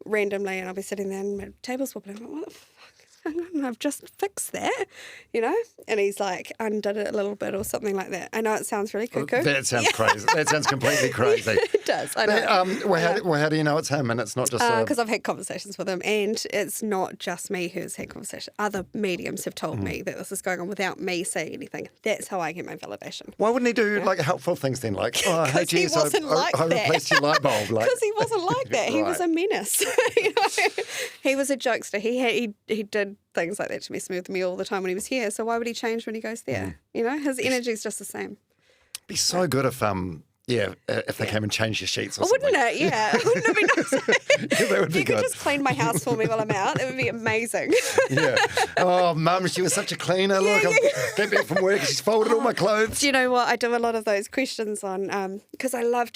randomly, and I'll be sitting there and my table's wobbling. I'm like, what the fuck is going on? And I've just fixed that, you know. And he's like undid it a little bit or something like that. I know it sounds really cuckoo. That sounds crazy. That sounds completely crazy. It does. I know. How do you know it's him and it's not just because I've had conversations with him, and it's not just me who's had conversations. Other mediums have told me that this is going on without me saying anything. That's how I get my validation. Why wouldn't he do like helpful things then? Like, oh, hey, He geez, wasn't like I that. replaced your light bulb. Like, Because he wasn't like that. He was Right. a menace. You know? He was a jokester. He did things like that to mess with me all the time when he was here. So why would he change when he goes there? You know, his energy's just the same. It'd be so good if if they came and changed your sheets or Oh, something. wouldn't it? Yeah. Wouldn't it be nice? Yeah, that would If be you could good. just clean my house for me while I'm out, it would be amazing. Yeah. Oh, Mum, she was such a cleaner. Look, I came back from work and she's folded all my clothes. Do you know what? I do a lot of those questions on because I love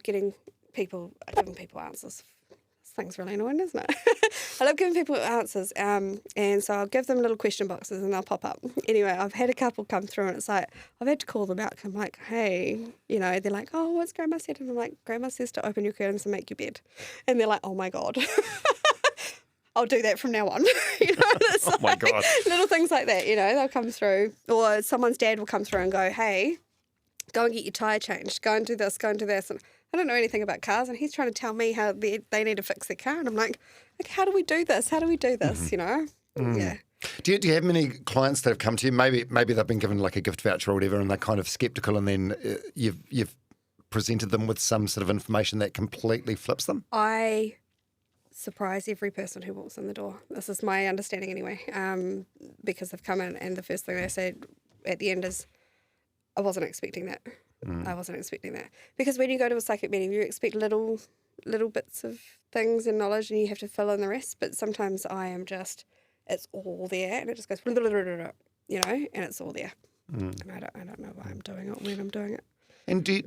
giving people answers. This thing's really annoying, isn't it? I love giving people answers, and so I'll give them little question boxes and they'll pop up. Anyway, I've had a couple come through and it's like, I've had to call them out. I'm like, hey, you know, they're like, oh, what's Grandma said? And I'm like, Grandma says to open your curtains and make your bed. And they're like, oh my God. I'll do that from now on. You know, it's Oh my God. little things like that, you know, they'll come through. Or someone's dad will come through and go, hey, go and get your tyre changed. Go and do this, go and do this. And I don't know anything about cars, and he's trying to tell me how they need to fix their car. And I'm like, how do we do this? How do we do this, you know? Yeah. Do you have many clients that have come to you? Maybe they've been given like a gift voucher or whatever, and they're kind of skeptical, and then you've presented them with some sort of information that completely flips them? I surprise every person who walks in the door. This is my understanding anyway, because they've come in and the first thing they say at the end is, I wasn't expecting that. I wasn't expecting that. Because when you go to a psychic meeting, you expect little bits of things and knowledge and you have to fill in the rest. But sometimes I am just, it's all there and it just goes, you know, and it's all there. And I don't know why I'm doing it, when I'm doing it. And do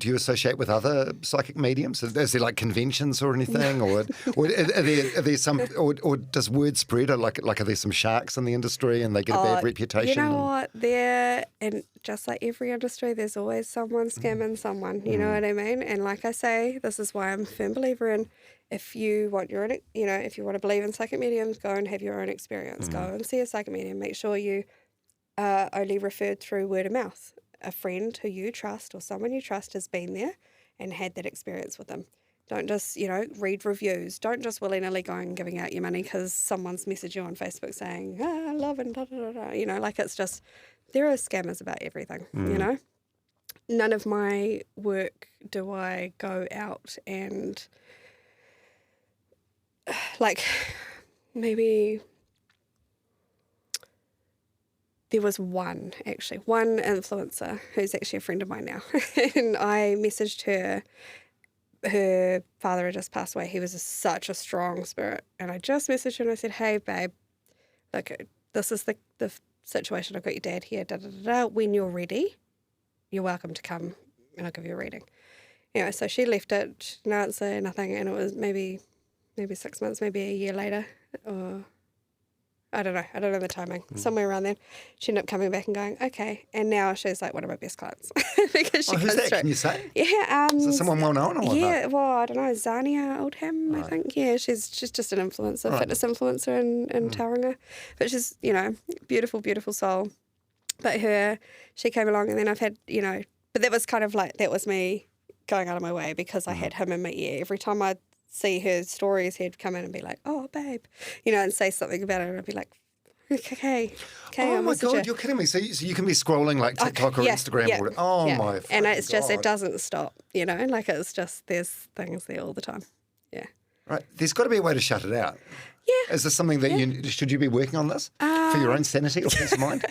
you associate with other psychic mediums? Is there like conventions or anything, or are there some, or does word spread? Like are there some sharks in the industry and they get a bad reputation? You know what? And just like every industry, there's always someone scamming someone. You know what I mean? And like I say, this is why I'm a firm believer in. If you want your own, you know, if you want to believe in psychic mediums, go and have your own experience. Go and see a psychic medium. Make sure you are only referred through word of mouth. A friend who you trust or someone you trust has been there and had that experience with them. Don't just, you know, read reviews. Don't just willy-nilly go and giving out your money because someone's messaged you on Facebook saying, I love and da-da-da-da. You know, like it's just, there are scammers about everything, you know. None of my work do I go out and, like, maybe... There was one influencer who's actually a friend of mine now. And I messaged her. Her father had just passed away. He was such a strong spirit. And I just messaged her and I said, hey, babe, look, this is the situation. I've got your dad here. Da, da, da, da. When you're ready, you're welcome to come and I'll give you a reading. You know, so she left it, no answer, nothing. And it was maybe 6 months, maybe a year later, or... I don't know the timing, somewhere around then. She ended up coming back and going, okay. And now she's like one of my best clients. Because she who's goes that? through. Can you say? Yeah. Is it someone well known or what? Yeah, well, I don't know, Zania Oldham, I think. Yeah, she's just an influencer, fitness influencer in Tauranga. But she's, you know, beautiful, beautiful soul. But she came along and then I've had, you know, but that was kind of like, that was me going out of my way because I had him in my ear. Every time I'd see her stories, he'd come in and be like, oh, babe, you know, and say something about it. And I'd be like, okay. Oh, my God, you're kidding me. So you can be scrolling like TikTok or Instagram. Yeah, or, oh, yeah. my And it's just, God. it doesn't stop, you know, like it's just, there's things there all the time. Yeah. Right. There's got to be a way to shut it out. Yeah. Is this something that should you be working on this for your own sanity or peace of mind?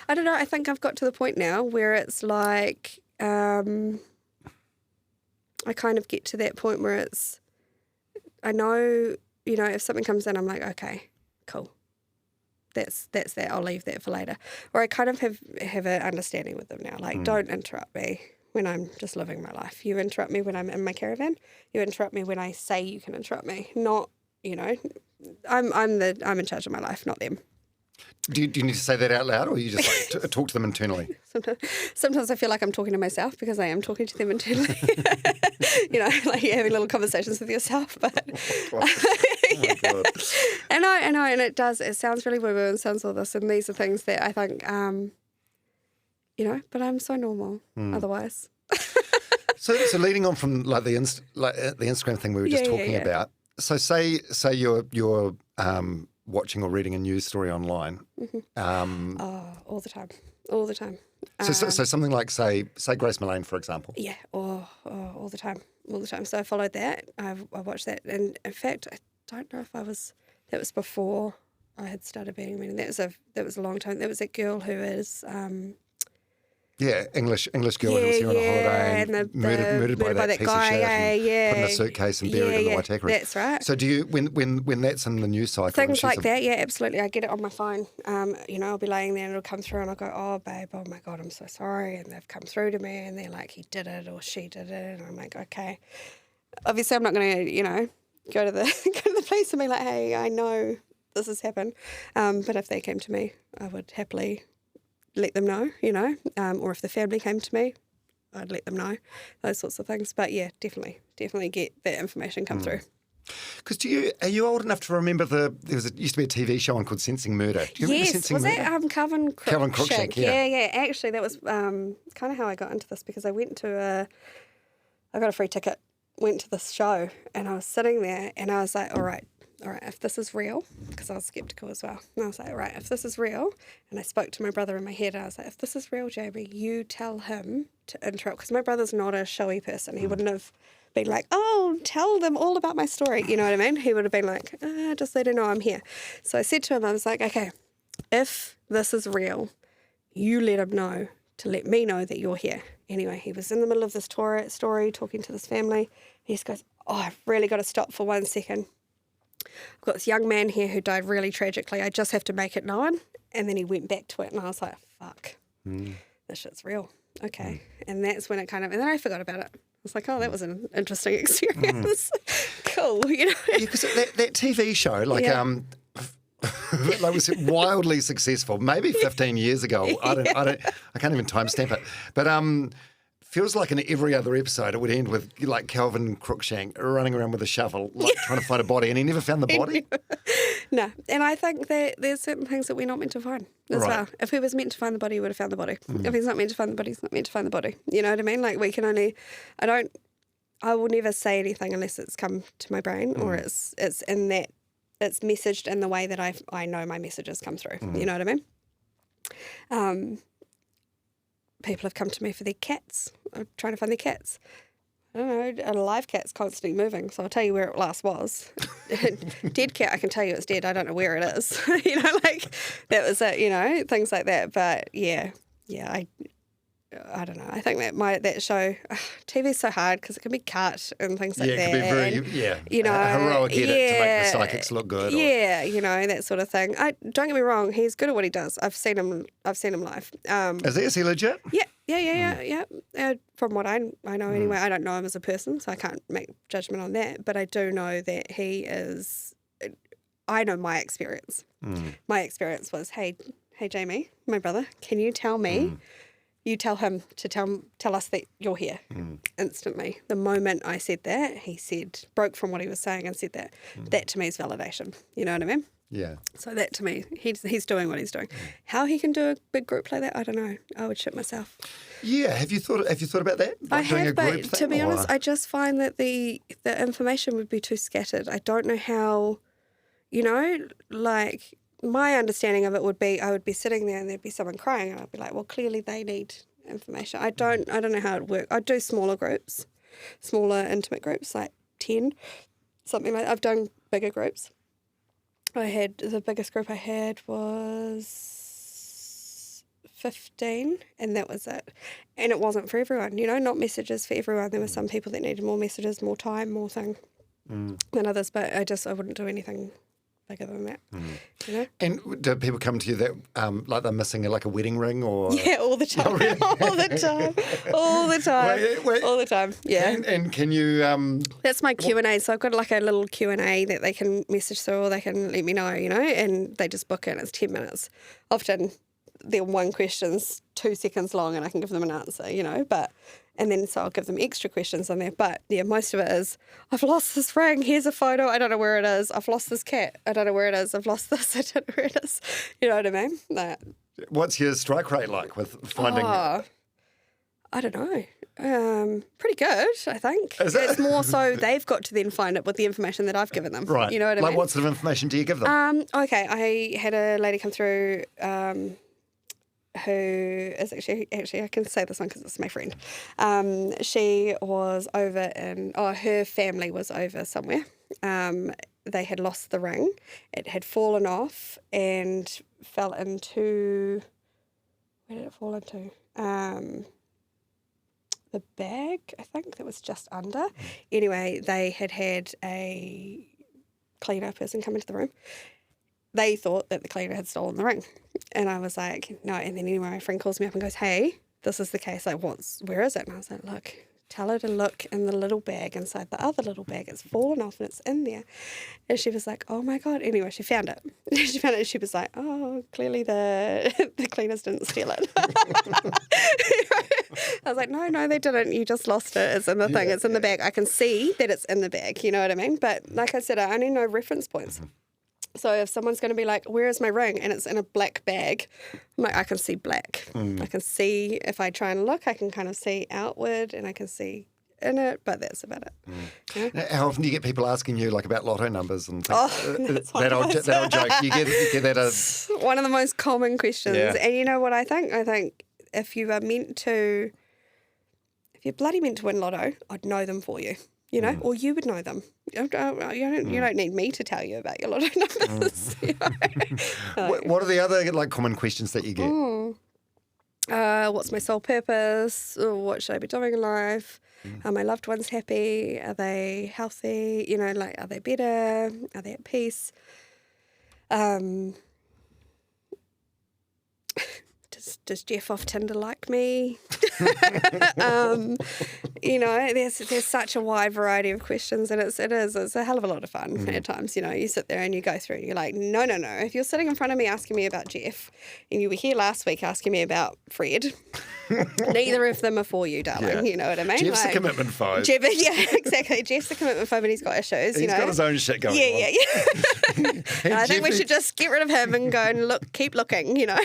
I don't know. I think I've got to the point now where it's like, I kind of get to that point where it's, I know, you know, if something comes in, I'm like, okay, cool. That's that. I'll leave that for later. Or I kind of have an understanding with them now. Like, don't interrupt me when I'm just living my life. You interrupt me when I'm in my caravan. You interrupt me when I say you can interrupt me. Not, you know, I'm in charge of my life, not them. Do you need to say that out loud, or you just like talk to them internally? Sometimes I feel like I'm talking to myself because I am talking to them internally. You know, like you're having little conversations with yourself. But Oh my God. And I know, and it sounds really woo-woo and sounds all this, and these are things that I think, you know, but I'm so normal otherwise. So leading on from like the Instagram thing we were just talking about. So say you're watching or reading a news story online. All the time. So something like say Grace Millane, for example. Yeah, all the time. So I followed that. I watched that, and in fact, I don't know if that was before I had started being a medium. That was a long time. That was a girl who is English girl who was here on a holiday and murdered by that piece guy, of shit, put in a suitcase and buried in the Waitakere. That's right. So do you, when that's in the news cycle? Things like that, yeah, absolutely. I get it on my phone. You know, I'll be laying there and it'll come through and I'll go, oh, babe, oh my God, I'm so sorry. And they've come through to me and they're like, he did it or she did it. And I'm like, okay. Obviously, I'm not going to, you know, go to the police and be like, hey, I know this has happened. But if they came to me, I would happily let them know, you know, or if the family came to me, I'd let them know, those sorts of things. But yeah, definitely get that information come through. Because are you old enough to remember used to be a TV show on called Sensing Murder? Do you remember Sensing Murder? Yes, was that Calvin Cruikshank? Yeah. Actually, that was kind of how I got into this because I got a free ticket, went to this show, and I was sitting there, and I was like, all right, if this is real, because I was skeptical as well. And I was like, all right, if this is real, and I spoke to my brother in my head, and I was like, if this is real, Jamie, you tell him to interrupt, because my brother's not a showy person. He wouldn't have been like, oh, tell them all about my story. You know what I mean? He would have been like, just let her know I'm here. So I said to him, I was like, okay, if this is real, you let him know to let me know that you're here. Anyway, he was in the middle of this story talking to this family. He just goes, oh, I've really got to stop for 1 second. I've got this young man here who died really tragically. I just have to make it known. And then he went back to it, and I was like, fuck, this shit's real. Okay. And that's when it and then I forgot about it. I was like, oh, that was an interesting experience. Cool, Yeah, because that TV show, like was wildly successful, maybe 15 years ago. I can't even timestamp it. But feels like in every other episode it would end with like Calvin Crookshank running around with a shovel, trying to find a body, and he never found the body. No, and I think that there's certain things that we're not meant to find as well. If he was meant to find the body, he would have found the body. If he's not meant to find the body, he's not meant to find the body. You know what I mean? Like we can only, I will never say anything unless it's come to my brain or it's in that, it's messaged in the way that I know my messages come through. You know what I mean? People have come to me for their cats. I'm trying to find their cats. I don't know, a live cat's constantly moving, so I'll tell you where it last was. Dead cat, I can tell you it's dead. I don't know where it is. That was it, things like that. But yeah, I don't know. I think that show, TV's so hard because it can be cut and things like that. Yeah, it can be very, a heroic edit to make the psychics look good. That sort of thing. Don't get me wrong, he's good at what he does. I've seen him live. Is he legit? Yeah. From what I know anyway, I don't know him as a person, so I can't make judgment on that. But I do know that he is. I know my experience. My experience was, hey Jamie, my brother, can you tell me? You tell him to tell us that you're here instantly. The moment I said that, he broke from what he was saying and said that. That to me is validation. You know what I mean? Yeah. So that to me, he's doing what he's doing. How he can do a big group like that, I don't know. I would shit myself. Yeah. Have you thought about that? I have, but to be honest, I just find that the information would be too scattered. I don't know how, my understanding of it would be I would be sitting there and there'd be someone crying and I'd be like, well, clearly they need information. I don't know how it works. I'd do smaller groups, smaller intimate groups, like 10, something like that. I've done bigger groups. The biggest group I had was 15 and that was it. And it wasn't for everyone, not messages for everyone. There were some people that needed more messages, more time, more thing than others, but I wouldn't do anything bigger than that. And do people come to you that like they're missing like a wedding ring or? Yeah, all the time. Oh, really? all the time. Wait. All the time. Yeah. And can you? That's my Q&A. So I've got like a little Q&A that they can message through or they can let me know, and they just book it and it's 10 minutes. Often their one question's 2 seconds long and I can give them an answer, and then so I'll give them extra questions on there. But yeah, most of it is, I've lost this ring, here's a photo, I don't know where it is. I've lost this cat, I don't know where it is. I've lost this, I don't know where it is. You know what I mean? What's your strike rate like with finding? I don't know. Pretty good, I think. It's more so they've got to then find it with the information that I've given them. Right. You know what I mean? Like what sort of information do you give them? Okay, I had a lady come through who is actually I can say this one because it's my friend. She was over her family was over somewhere. They had lost the ring. It had fallen off and fell into, where did it fall into? The bag, I think, that was just under. Anyway, they had a cleaner person come into the room. They thought that the cleaner had stolen the ring. And I was like, no. And then anyway, my friend calls me up and goes, hey, this is the case. Like, where is it? And I was like, look, tell her to look in the little bag inside the other little bag. It's fallen off and it's in there. And she was like, oh my God. Anyway, she found it. She found it and she was like, oh, clearly the cleaners didn't steal it. I was like, no, they didn't. You just lost it. It's in the thing. It's in the bag. I can see that it's in the bag. You know what I mean? But like I said, I only know reference points. So if someone's going to be like, where is my ring? And it's in a black bag, I'm like, I can see black. I can see, if I try and look, I can kind of see outward and I can see in it, but that's about it. Yeah? How often do you get people asking you like about lotto numbers and things? That old joke. You get that as one of the most common questions. Yeah. And you know what I think? I think if you're bloody meant to win lotto, I'd know them for you. You know, or you would know them. You don't need me to tell you about your lotto numbers. You know? What are the other like common questions that you get? What's my sole purpose? Or what should I be doing in life? Are my loved ones happy? Are they healthy? You know, like, are they better? Are they at peace? Does Jeff off Tinder like me? You know, there's such a wide variety of questions, and it's a hell of a lot of fun at times. You know, you sit there and you go through and you're like, no. If you're sitting in front of me asking me about Jeff, and you were here last week asking me about Fred, neither of them are for you, darling. Yeah. You know what I mean? Jeff's a commitment phobe. Yeah, exactly. Jeff's a commitment phobe and he's got issues. He's got his own shit going on. Yeah. I think we should just get rid of him and go and keep looking, you know.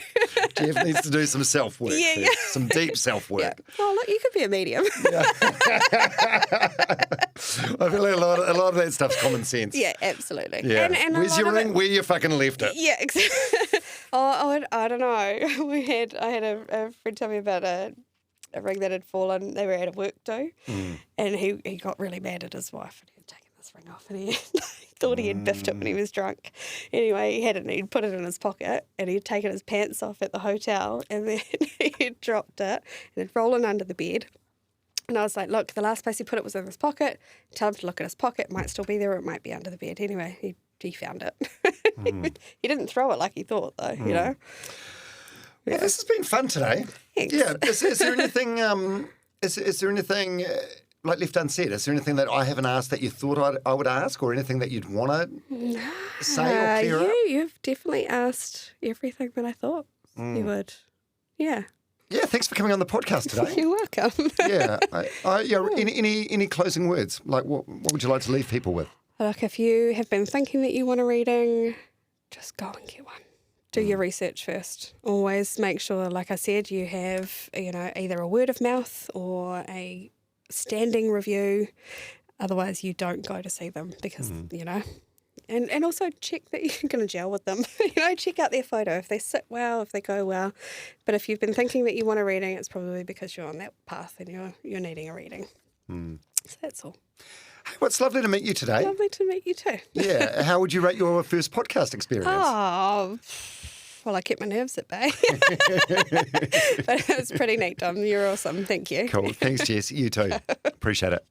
Jeff needs to do some self-work. Yeah. Some deep self-work. Yeah. Oh, look, you could be a medium. Yeah. I feel like a lot of that stuff's common sense. Yeah, absolutely. Yeah. And where's your ring? Where you fucking left it? Yeah, exactly. I don't know. I had a friend tell me about a ring that had fallen. They were at a work do, and he got really mad at his wife, and he had taken this ring off, and he thought he had biffed it when he was drunk. Anyway, he had it, and he'd put it in his pocket, and he'd taken his pants off at the hotel, and then he dropped it, and it'd rollen under the bed. And I was like, look, the last place he put it was in his pocket. Tell him to look at his pocket. It might still be there, or it might be under the bed. Anyway, he found it. He didn't throw it like he thought, though, you know. Yeah. Well, this has been fun today. Thanks. Yeah. Is there anything? Is there anything like left unsaid? Is there anything that I haven't asked that you thought I would ask, or anything that you'd want to say or clear up? You've definitely asked everything that I thought you would. Yeah. Yeah. Thanks for coming on the podcast today. You're welcome. Yeah. Any closing words? Like, what would you like to leave people with? Look, if you have been thinking that you want a reading, just go and get one. Do your research first. Always make sure, like I said, you have, either a word of mouth or a standing review. Otherwise, you don't go to see them because, and also check that you're going to gel with them. Check out their photo. If they sit well, if they go well. But if you've been thinking that you want a reading, it's probably because you're on that path and you're needing a reading. So that's all. Hey, well, it's lovely to meet you today. Lovely to meet you too. Yeah. How would you rate your first podcast experience? Oh, well, I kept my nerves at bay. But it was pretty neat, Dom. You're awesome. Thank you. Cool. Thanks, Jess. You too. Appreciate it.